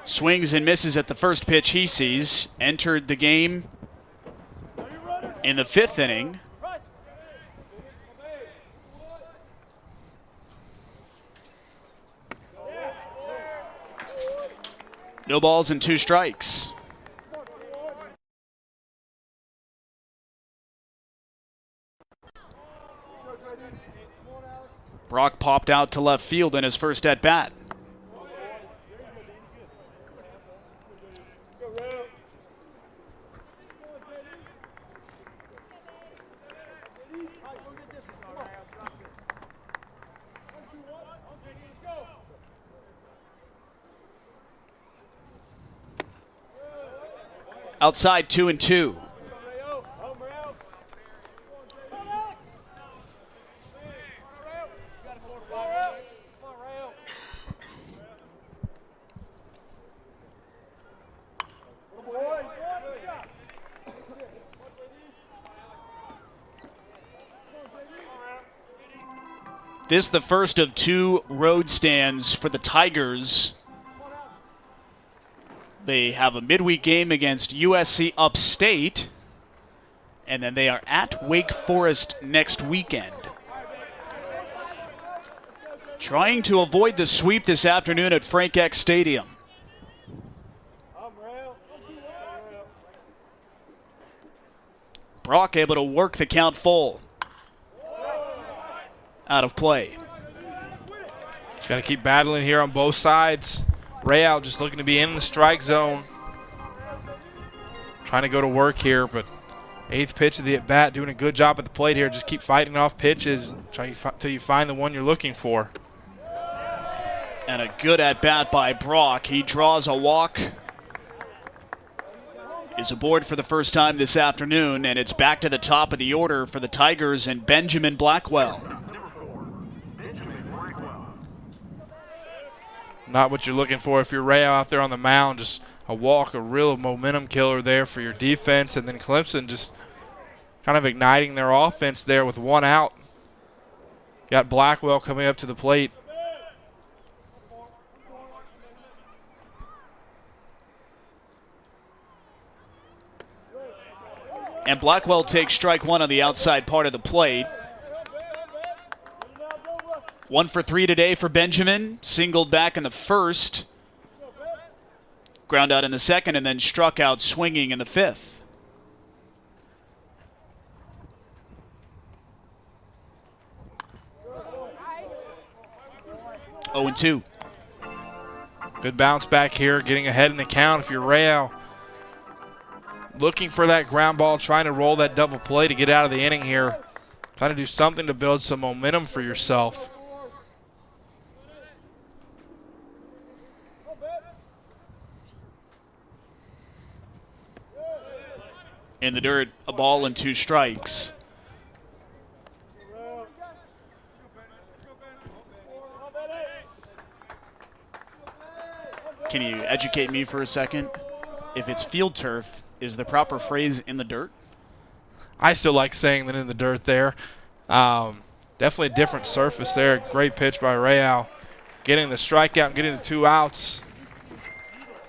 swings and misses at the first pitch he sees. Entered the game in the 5th inning. No balls and 2 strikes. Brock popped out to left field in his first at-bat. Outside 2-2. This is the first of 2 road stands for the Tigers. They have a midweek game against USC Upstate, and then they are at Wake Forest next weekend. Trying to avoid the sweep this afternoon at Frank Eck Stadium. Brock able to work the count full. Out of play. Got to keep battling here on both sides. Real just looking to be in the strike zone. Trying to go to work here, but 8th pitch of the at-bat, doing a good job at the plate here. Just keep fighting off pitches until you find the one you're looking for. And a good at-bat by Brock. He draws a walk. Is aboard for the first time this afternoon, and it's back to the top of the order for the Tigers and Benjamin Blackwell. Not what you're looking for if you're Real out there on the mound. Just a walk, a real momentum killer there for your defense. And then Clemson just kind of igniting their offense there with 1 out. Got Blackwell coming up to the plate. And Blackwell takes strike 1 on the outside part of the plate. 1 for 3 today for Benjamin. Singled back in the first. Ground out in the second, and then struck out swinging in the 5th. Oh, 0-2. Good bounce back here, getting ahead in the count if you're Real. Looking for that ground ball, trying to roll that double play to get out of the inning here. Trying to do something to build some momentum for yourself. In the dirt, a ball and 2 strikes. Can you educate me for a second? If it's field turf, is the proper phrase in the dirt? I still like saying that in the dirt there. Definitely a different surface there. Great pitch by Real. Getting the strikeout and getting the 2 outs.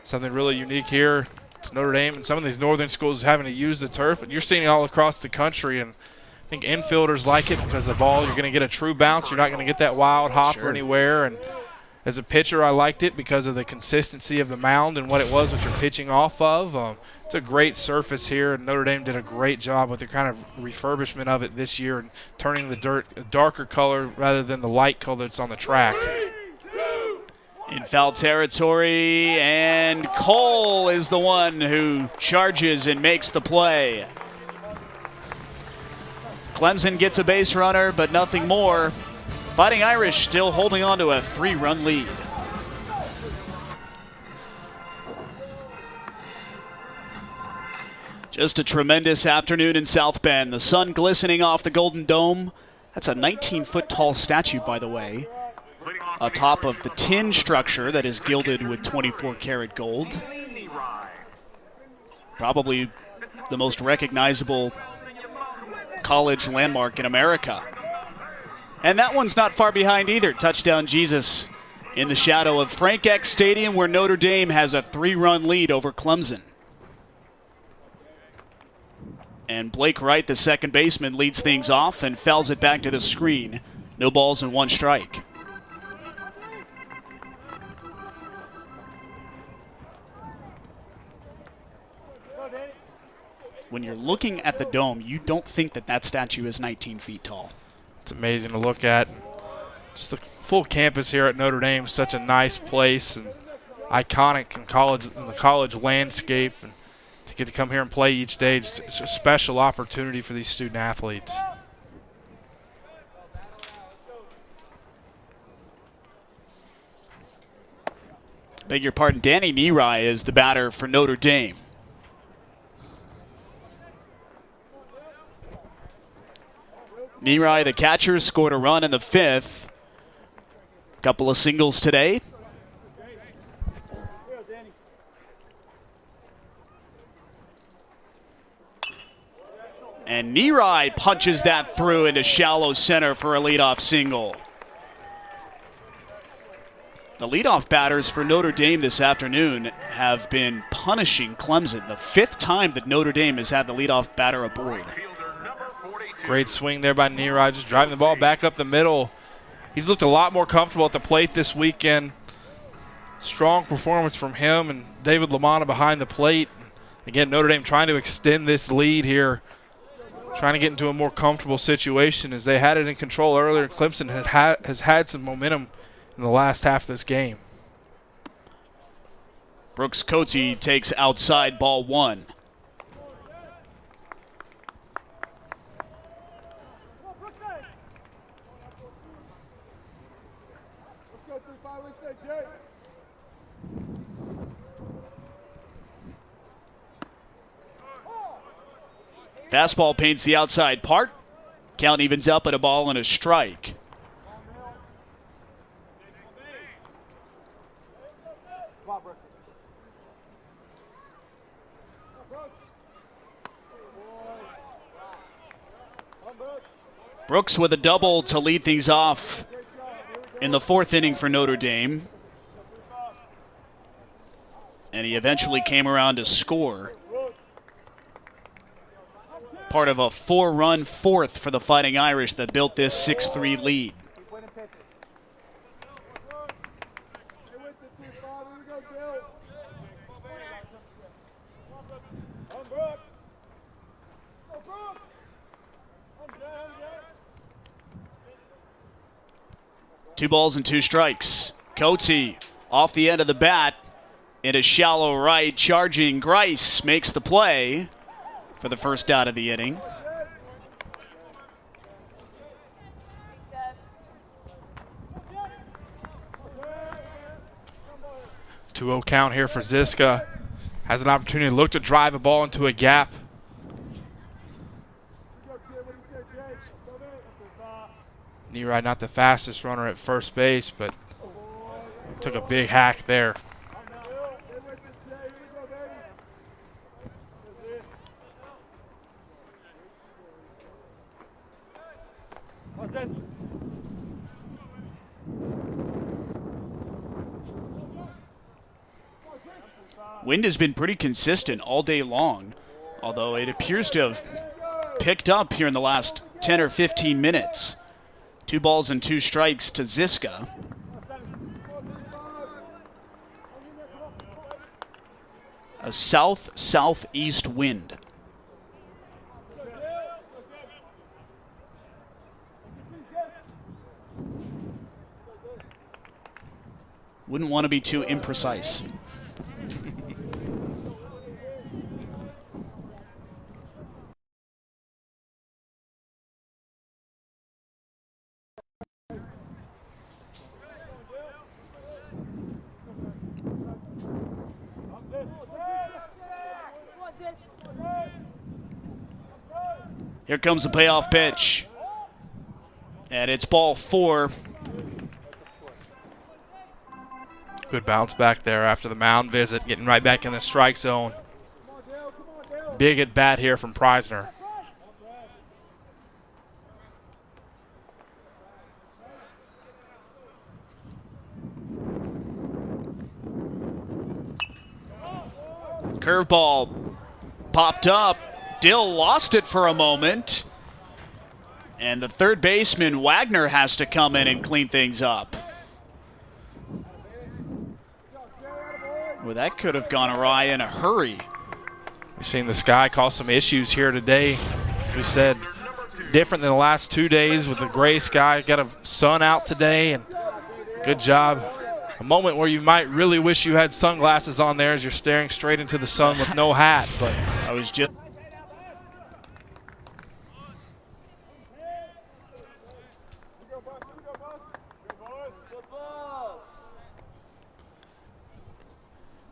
Something really unique here to Notre Dame, and some of these northern schools having to use the turf, but you're seeing it all across the country, and I think infielders like it because the ball, you're going to get a true bounce. You're not going to get that wild hop or anywhere. And as a pitcher, I liked it because of the consistency of the mound and what it was what you're pitching off of. It's a great surface here, and Notre Dame did a great job with the kind of refurbishment of it this year and turning the dirt a darker color rather than the light color that's on the track. In foul territory, and Cole is the one who charges and makes the play. Clemson gets a base runner, but nothing more. Fighting Irish still holding on to a 3-run lead. Just a tremendous afternoon in South Bend. The sun glistening off the Golden Dome. That's a 19-foot tall statue, by the way, atop of the tin structure that is gilded with 24-karat gold. Probably the most recognizable college landmark in America. And that one's not far behind either. Touchdown Jesus in the shadow of Frank Eck Stadium, where Notre Dame has a 3-run lead over Clemson. And Blake Wright, the second baseman, leads things off and fouls it back to the screen. No balls and 1 strike. When you're looking at the dome, you don't think that that statue is 19 feet tall. It's amazing to look at. Just the full campus here at Notre Dame, such a nice place and iconic in the college landscape. And to get to come here and play each day, it's a special opportunity for these student athletes. Beg your pardon, Danny Nerai is the batter for Notre Dame. Nerai, the catcher, scored a run in the 5th. Couple of singles today. And Nerai punches that through into shallow center for a leadoff single. The leadoff batters for Notre Dame this afternoon have been punishing Clemson. The 5th time that Notre Dame has had the leadoff batter aboard. Great swing there by Nerai, just driving the ball back up the middle. He's looked a lot more comfortable at the plate this weekend. Strong performance from him and David LaManna behind the plate. Again, Notre Dame trying to extend this lead here, trying to get into a more comfortable situation as they had it in control earlier. Clemson has had some momentum in the last half of this game. Brooks Cote takes outside, ball 1. Fastball paints the outside part. Count evens up at a ball and a strike. Brooks with a double to lead things off in the 4th inning for Notre Dame. And he eventually came around to score. Part of a 4-run 4th for the Fighting Irish that built this 6-3 lead. Two balls and 2 strikes. Cote off the end of the bat into shallow right, charging Grice makes the play for the first out of the inning. Two 2-0 count here for Ziska. Has an opportunity to look to drive a ball into a gap. Neary not the fastest runner at first base, but took a big hack there. Wind has been pretty consistent all day long, although it appears to have picked up here in the last 10 or 15 minutes. 2 balls and 2 strikes to Ziska. A south-southeast wind. Wouldn't want to be too imprecise. Here comes the payoff pitch. And it's ball 4. Good bounce back there after the mound visit, getting right back in the strike zone. Big at bat here from Preisner. Curveball popped up. Dill lost it for a moment. And the third baseman, Wagner, has to come in and clean things up. Well, that could have gone awry in a hurry. We've seen the sky cause some issues here today. As we said, different than the last 2 days with the gray sky. Got a sun out today, and good job. A moment where you might really wish you had sunglasses on there as you're staring straight into the sun with no hat. But I was just...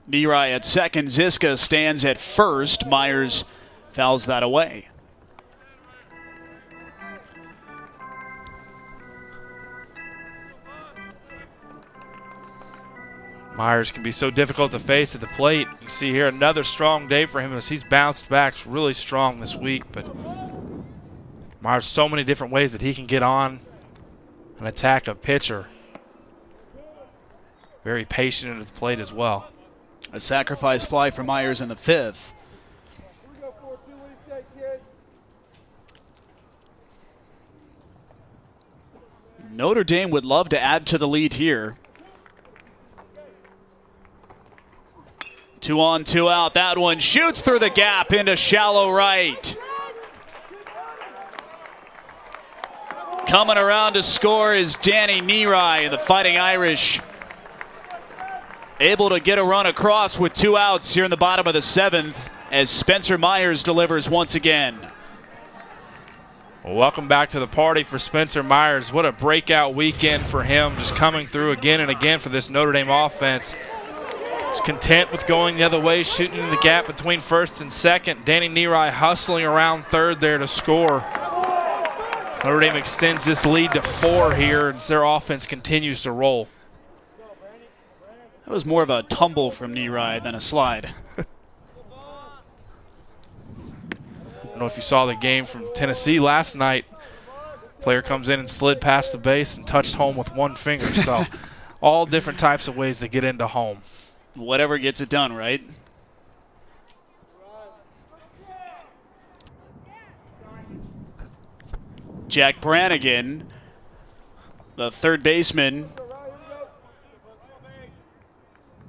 Neary at second, Ziska stands at first. Myers fouls that away. Myers can be so difficult to face at the plate. You see here another strong day for him as he's bounced back really strong this week. But Myers, so many different ways that he can get on and attack a pitcher. Very patient at the plate as well. A sacrifice fly for Myers in the 5th. Notre Dame would love to add to the lead here. 2 on, 2 out. That one shoots through the gap into shallow right. Coming around to score is Danny Neary, and the Fighting Irish able to get a run across with 2 outs here in the bottom of the 7th as Spencer Myers delivers once again. Well, welcome back to the party for Spencer Myers. What a breakout weekend for him, just coming through again and again for this Notre Dame offense. He's content with going the other way, shooting in the gap between first and second. Danny Neary hustling around third there to score. Notre Dame extends this lead to 4 here as their offense continues to roll. That was more of a tumble from Neary than a slide. I don't know if you saw the game from Tennessee last night. Player comes in and slid past the base and touched home with 1 finger. So all different types of ways to get into home. Whatever gets it done, right? Jack Brannigan, the third baseman,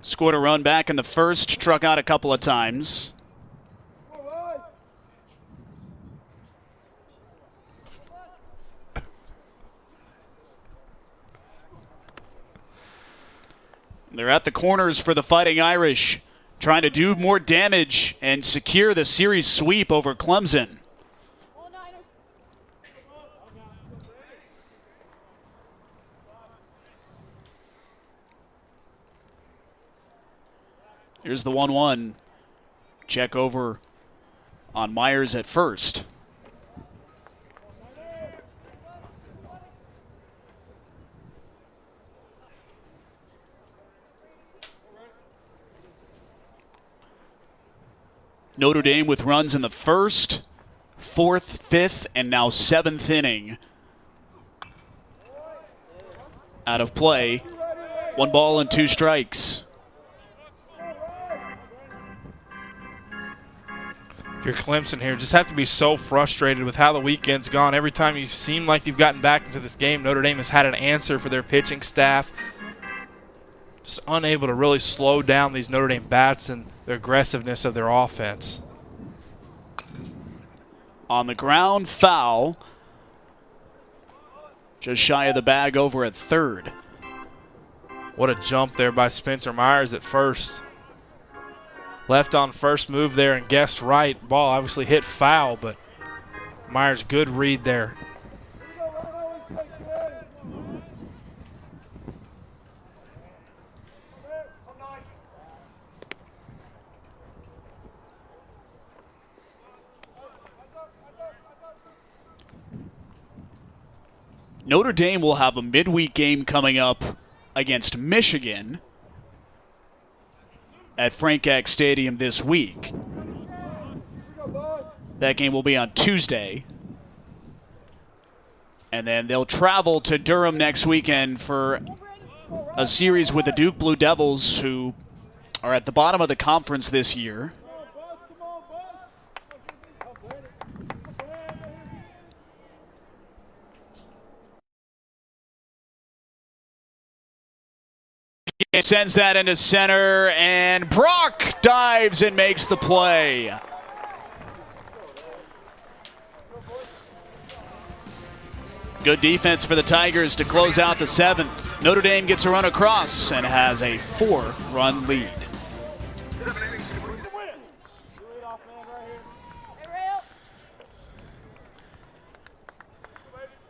scored a run back in the 1st, struck out a couple of times. They're at the corners for the Fighting Irish, trying to do more damage and secure the series sweep over Clemson. Here's the 1-1. Check over on Myers at first. Notre Dame with runs in the first, fourth, fifth, and now seventh inning. Out of play. 1 ball and 2 strikes. If you're Clemson here, just have to be so frustrated with how the weekend's gone. Every time you seem like you've gotten back into this game, Notre Dame has had an answer for their pitching staff. Just unable to really slow down these Notre Dame bats and the aggressiveness of their offense. On the ground, foul. Just shy of the bag over at third. What a jump there by Spencer Myers at first. Left on first move there and guessed right. Ball obviously hit foul, but Myers, good read there. Notre Dame will have a midweek game coming up against Michigan at Frank Eck Stadium this week. That game will be on Tuesday. And then they'll travel to Durham next weekend for a series with the Duke Blue Devils, who are at the bottom of the conference this year. Sends that into center, and Brock dives and makes the play. Good defense for the Tigers to close out the 7th. Notre Dame gets a run across and has a 4-run lead.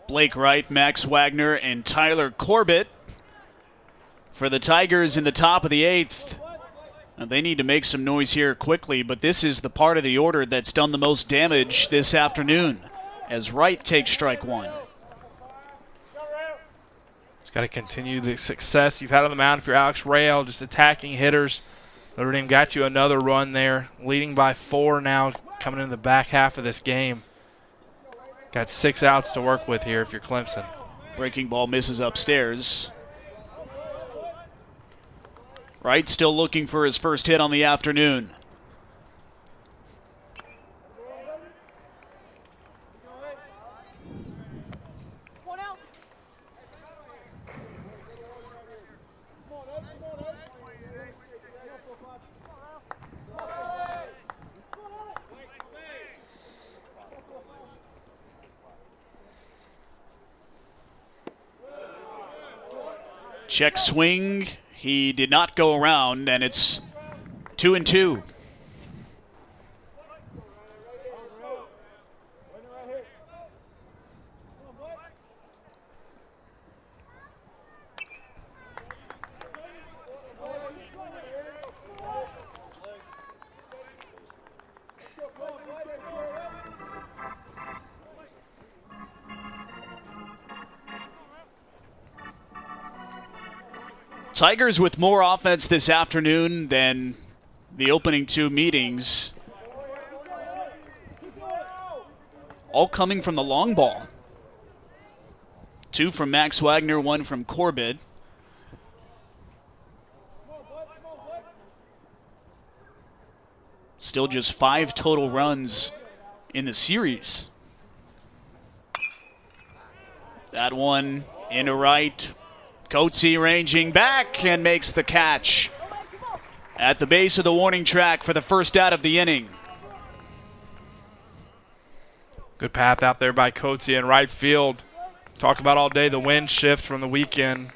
Blake Wright, Max Wagner, and Tyler Corbett for the Tigers in the top of the 8th. They need to make some noise here quickly, but this is the part of the order that's done the most damage this afternoon as Wright takes strike 1. Just got to continue the success you've had on the mound if you're Alex Rayo, just attacking hitters. Notre Dame got you another run there, leading by 4 now coming in the back half of this game. Got 6 outs to work with here if you're Clemson. Breaking ball misses upstairs. Wright still looking for his first hit on the afternoon. Check swing. He did not go around, and it's 2-2. Tigers with more offense this afternoon than the opening 2 meetings. All coming from the long ball. 2 from Max Wagner, 1 from Corbett. Still just 5 total runs in the series. That one into right. Coetzee ranging back and makes the catch at the base of the warning track for the first out of the inning. Good path out there by Coetzee in right field. Talked about all day the wind shift from the weekend.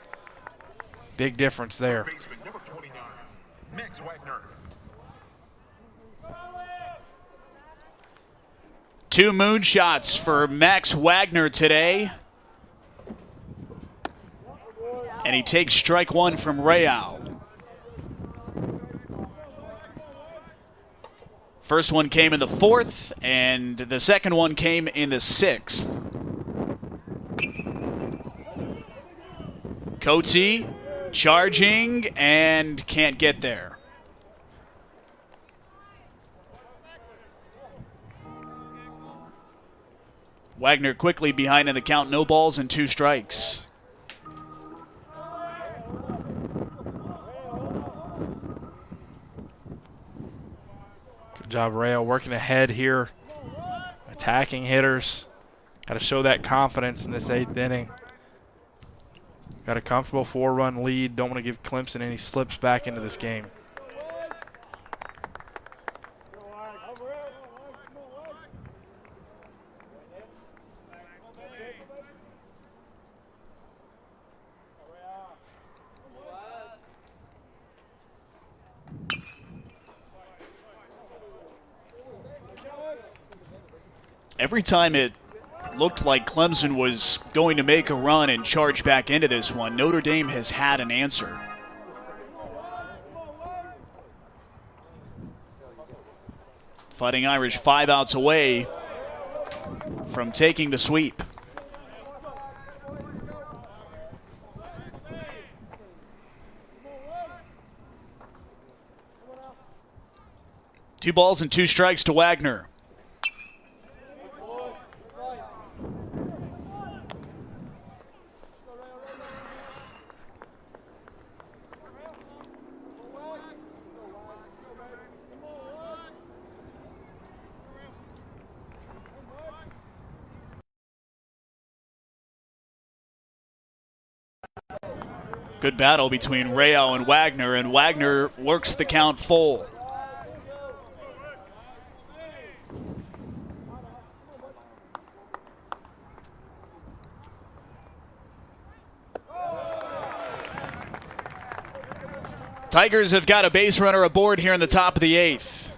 Big difference there. Number 29, Max Wagner. 2 moonshots for Max Wagner today. And he takes strike 1 from Real. First one came in the 4th, and the second one came in the 6th. Coetzee charging and can't get there. Wagner quickly behind in the count, no balls and 2 strikes. Good job, Rayo, working ahead here, attacking hitters. Got to show that confidence in this 8th inning. Got a comfortable 4-run lead. Don't want to give Clemson any slips back into this game. Every time it looked like Clemson was going to make a run and charge back into this one, Notre Dame has had an answer. Fighting Irish 5 outs away from taking the sweep. Two balls and 2 strikes to Wagner. Good battle between Rayo and Wagner works the count full. Tigers have got a base runner aboard here in the top of the 8th.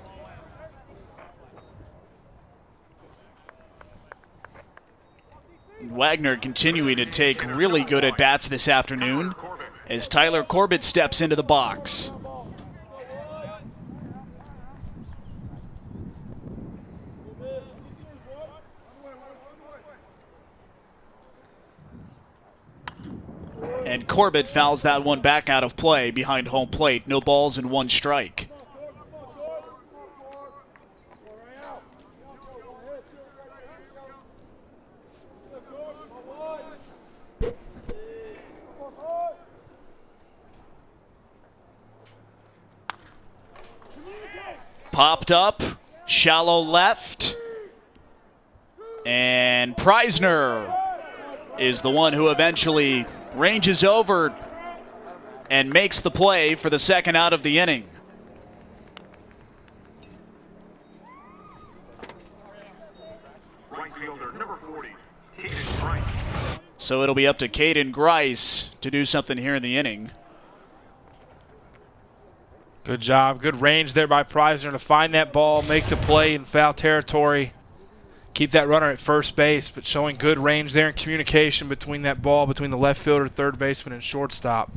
Wagner continuing to take really good at-bats this afternoon as Tyler Corbett steps into the box. And Corbett fouls that one back out of play behind home plate. No balls and 1 strike. Popped up, shallow left, and Preisner is the one who eventually ranges over and makes the play for the 2nd out of the inning. Right fielder, number 40, Caden Grice. So it'll be up to Caden Grice to do something here in the inning. Good job. Good range there by Preisner to find that ball, make the play in foul territory. Keep that runner at first base, but showing good range there and communication between that ball, between the left fielder, third baseman, and shortstop.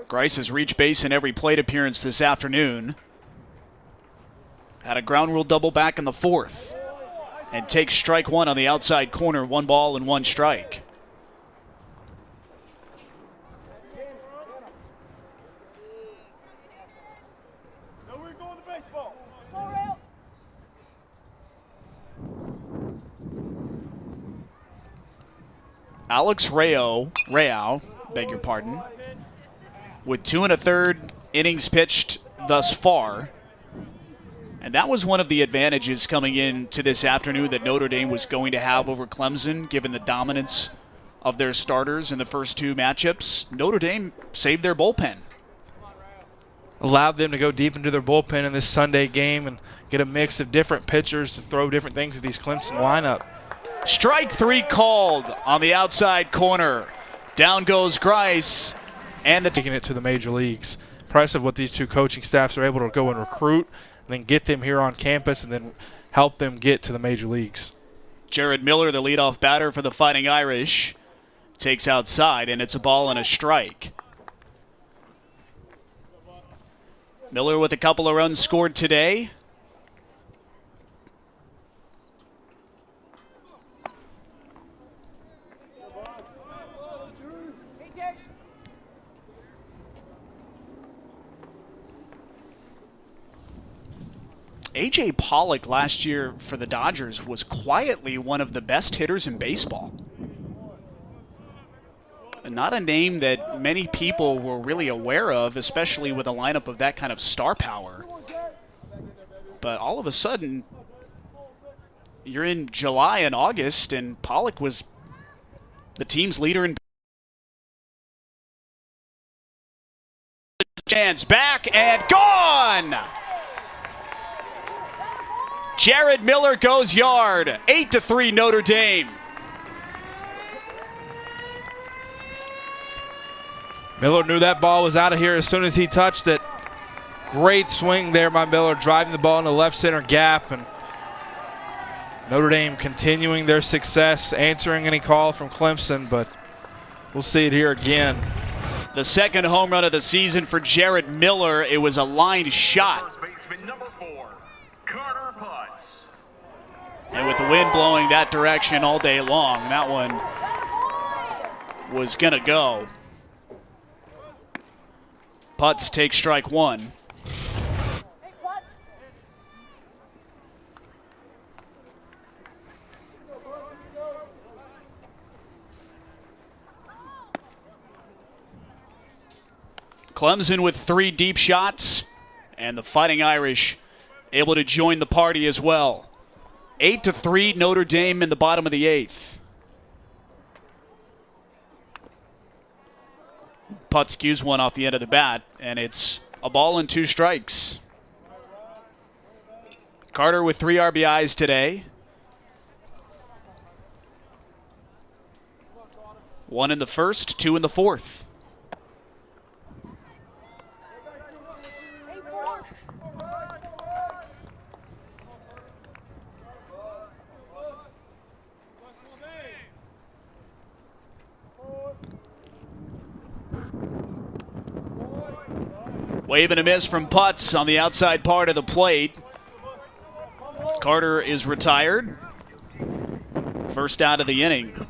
Grice has reached base in every plate appearance this afternoon. Had a ground rule double back in the 4th. And takes strike 1 on the outside corner, 1 ball and 1 strike. Alex Rayo, beg your pardon, with 2 1/3 innings pitched thus far. And that was one of the advantages coming into this afternoon that Notre Dame was going to have over Clemson, given the dominance of their starters in the first 2 matchups. Notre Dame saved their bullpen. Allowed them to go deep into their bullpen in this Sunday game and get a mix of different pitchers to throw different things at these Clemson lineup. Strike 3 called on the outside corner. Down goes Grice, and taking it to the major leagues. Impressive what these 2 coaching staffs are able to go and recruit, and then get them here on campus and then help them get to the major leagues. Jared Miller, the leadoff batter for the Fighting Irish, takes outside, and it's a ball and a strike. Miller with a couple of runs scored today. A.J. Pollock last year for the Dodgers was quietly one of the best hitters in baseball. And not a name that many people were really aware of, especially with a lineup of that kind of star power. But all of a sudden, you're in July and August, and Pollock was the team's leader in chance. Back and gone! Jared Miller goes yard. 8-3 Notre Dame. Miller knew that ball was out of here as soon as he touched it. Great swing there by Miller, driving the ball in the left center gap. And Notre Dame continuing their success, answering any call from Clemson, but we'll see it here again. The second home run of the season for Jared Miller. It was a line shot. And with the wind blowing that direction all day long, that one was going to go. Putz takes strike one. Clemson with 3 deep shots, and the Fighting Irish able to join the party as well. 8-3 Notre Dame in the bottom of the 8th. Putz cues one off the end of the bat, and it's a ball and 2 strikes. Carter with 3 RBIs today. 1 in the first, 2 in the fourth. Wave and a miss from Putz on the outside part of the plate. Carter is retired. First out of the inning.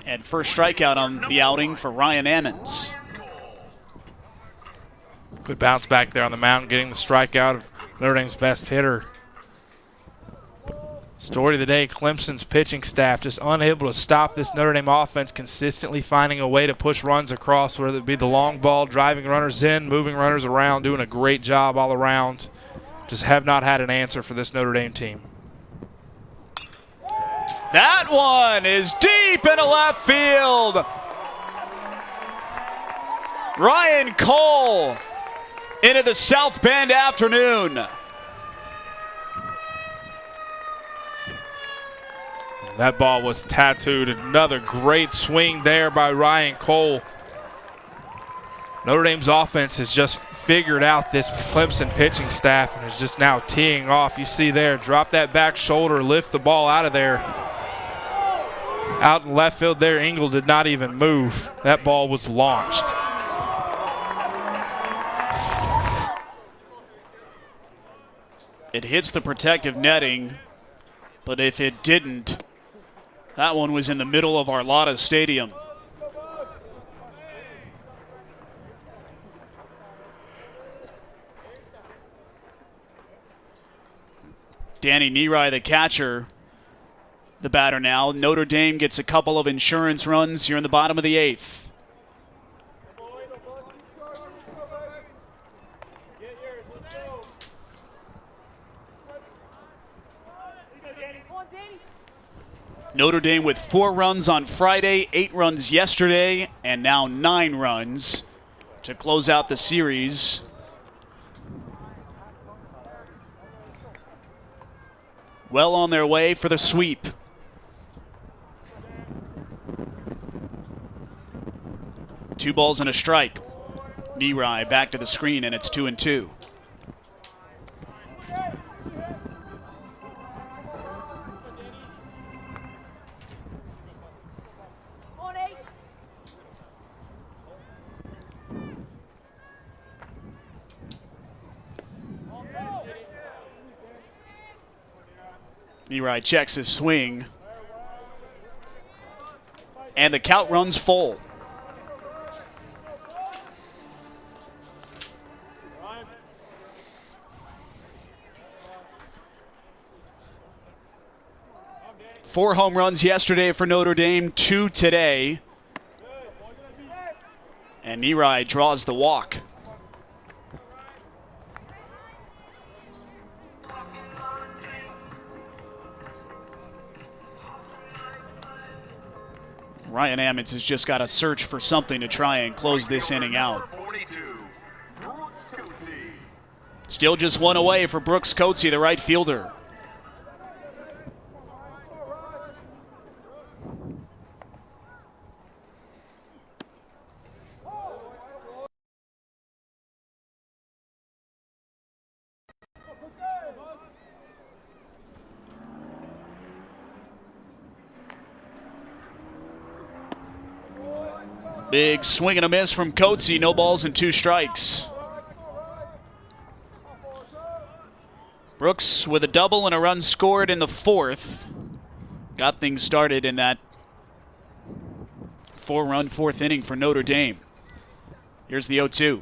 And first strikeout on the outing for Ryan Ammons. Good bounce back there on the mound, getting the strikeout of Notre Dame's best hitter. Story of the day, Clemson's pitching staff just unable to stop this Notre Dame offense, consistently finding a way to push runs across, whether it be the long ball, driving runners in, moving runners around, doing a great job all around. Just have not had an answer for this Notre Dame team. That one is deep into left field. Ryan Cole into the South Bend afternoon. That ball was tattooed. Another great swing there by Ryan Cole. Notre Dame's offense has just figured out this Clemson pitching staff and is just now teeing off. You see there, drop that back shoulder, lift the ball out of there. Out in left field there, Engel did not even move. That ball was launched. It hits the protective netting, but if it didn't, that one was in the middle of Arlotta Stadium. Danny Neary, the catcher, the batter now. Notre Dame gets a couple of insurance runs here in the bottom of the 8th. Notre Dame with 4 runs on Friday, 8 runs yesterday, and now 9 runs to close out the series. Well on their way for the sweep. Two balls and a strike. Neary back to the screen, and it's 2-2. Neary checks his swing. And the count runs full. 4 home runs yesterday for Notre Dame, 2 today. And Nerai draws the walk. Ryan Ammons has just got to search for something to try and close this inning out. Still just one away for Brooks Coetzee, the right fielder. Big swing and a miss from Coetzee. No balls and 2 strikes. Brooks with a double and a run scored in the 4th. Got things started in that 4-run 4th inning for Notre Dame. Here's the 0-2.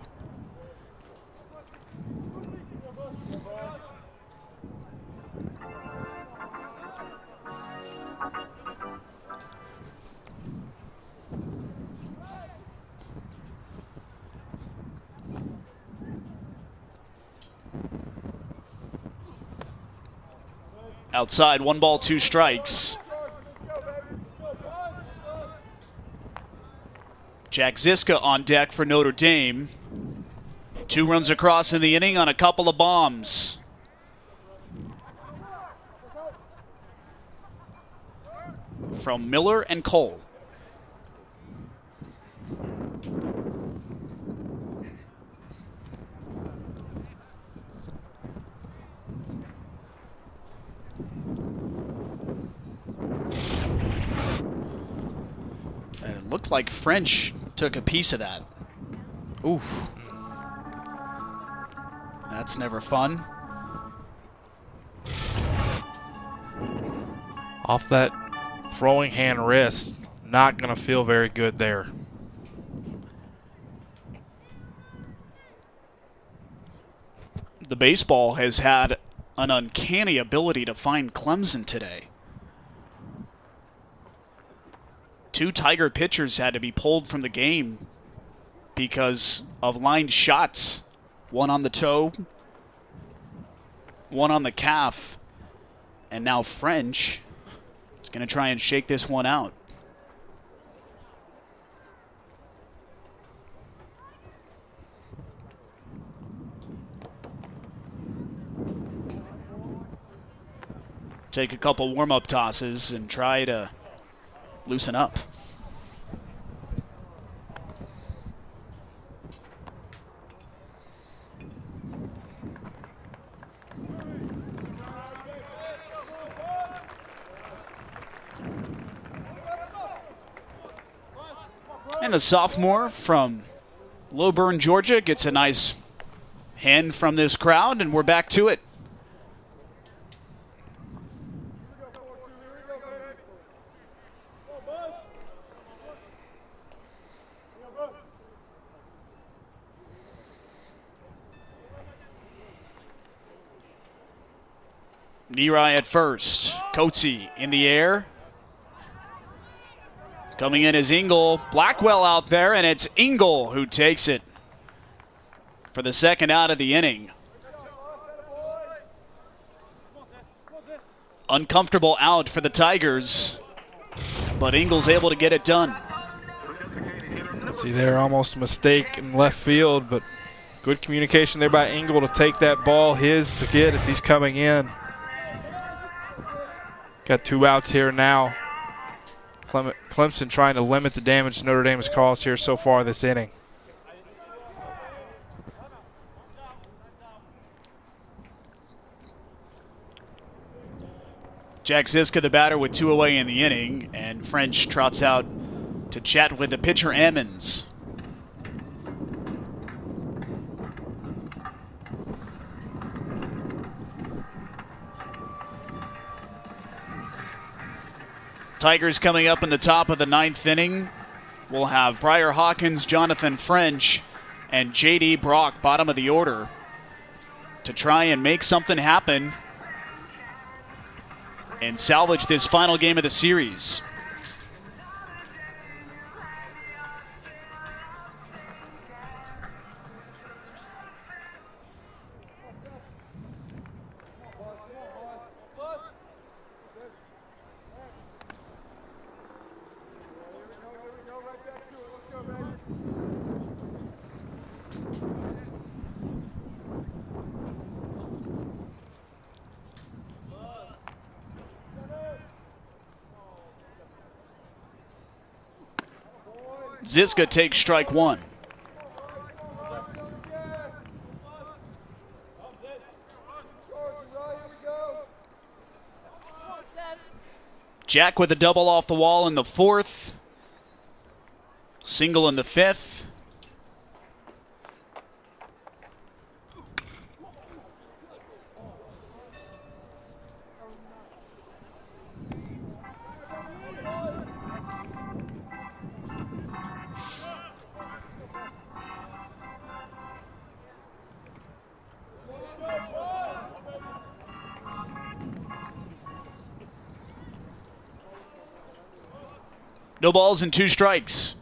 Outside, 1 ball, 2 strikes. Jack Ziska on deck for Notre Dame. 2 runs across in the inning on a couple of bombs. From Miller and Cole. Looked like French took a piece of that. Oof. That's never fun. Off that throwing hand wrist, not going to feel very good there. The baseball has had an uncanny ability to find Clemson today. 2 Tiger pitchers had to be pulled from the game because of lined shots. 1 on the toe, 1 on the calf, and now French is going to try and shake this one out. Take a couple warm-up tosses and try to loosen up. And the sophomore from Lowburn, Georgia gets a nice hand from this crowd, and we're back to it. Nerai at first. Coetzee in the air. Coming in is Engel. Blackwell out there, and it's Engel who takes it for the 2nd out of the inning. Uncomfortable out for the Tigers, but Engel's able to get it done. See there, almost a mistake in left field, but good communication there by Engel to take that ball, his to get if he's coming in. Got 2 outs here now. Clemson trying to limit the damage Notre Dame has caused here so far this inning. Jack Ziska, the batter, with 2 away in the inning, and French trots out to chat with the pitcher Ammons. Tigers coming up in the top of the 9th inning. We'll have Briar Hawkins, Jonathan French, and J.D. Brock, bottom of the order, to try and make something happen and salvage this final game of the series. Ziska takes strike one. Jack with a double off the wall in the fourth. Single in the fifth. No balls and 2 strikes.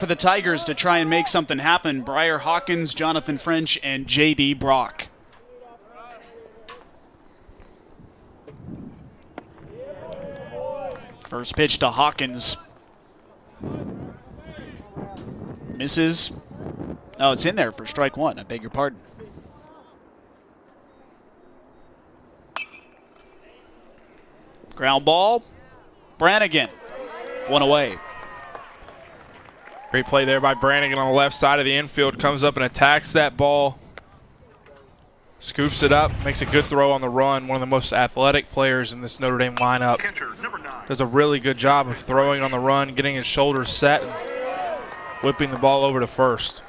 For the Tigers to try and make something happen, Briar Hawkins, Jonathan French, and J.D. Brock. First pitch to Hawkins. Misses. No, it's in there for strike one. I beg your pardon. Ground ball. Brannigan. One away. Great play there by Brannigan on the left side of the infield. Comes up and attacks that ball. Scoops it up. Makes a good throw on the run. One of the most athletic players in this Notre Dame lineup. Catcher, number 9. Does a really good job of throwing on the run, getting his shoulders set, and whipping the ball over to first.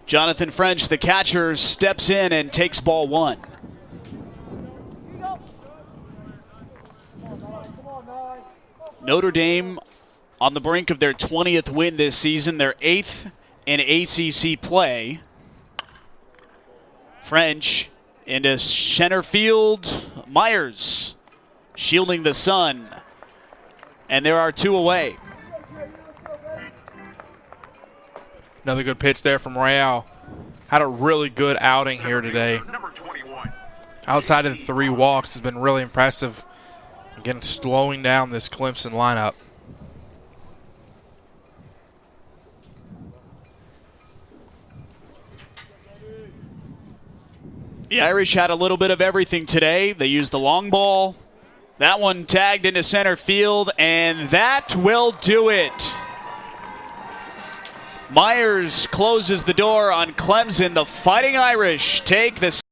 Jonathan French, the catcher, steps in and takes ball one. Notre Dame on the brink of their 20th win this season, their 8th in ACC play. French into center field. Myers shielding the sun. And there are 2 away. Another good pitch there from Real. Had a really good outing here today. Number 21. Outside of the 3 walks has been really impressive. Again, slowing down this Clemson lineup. The Irish had a little bit of everything today. They used the long ball. That one tagged into center field, and that will do it. Myers closes the door on Clemson. The Fighting Irish take the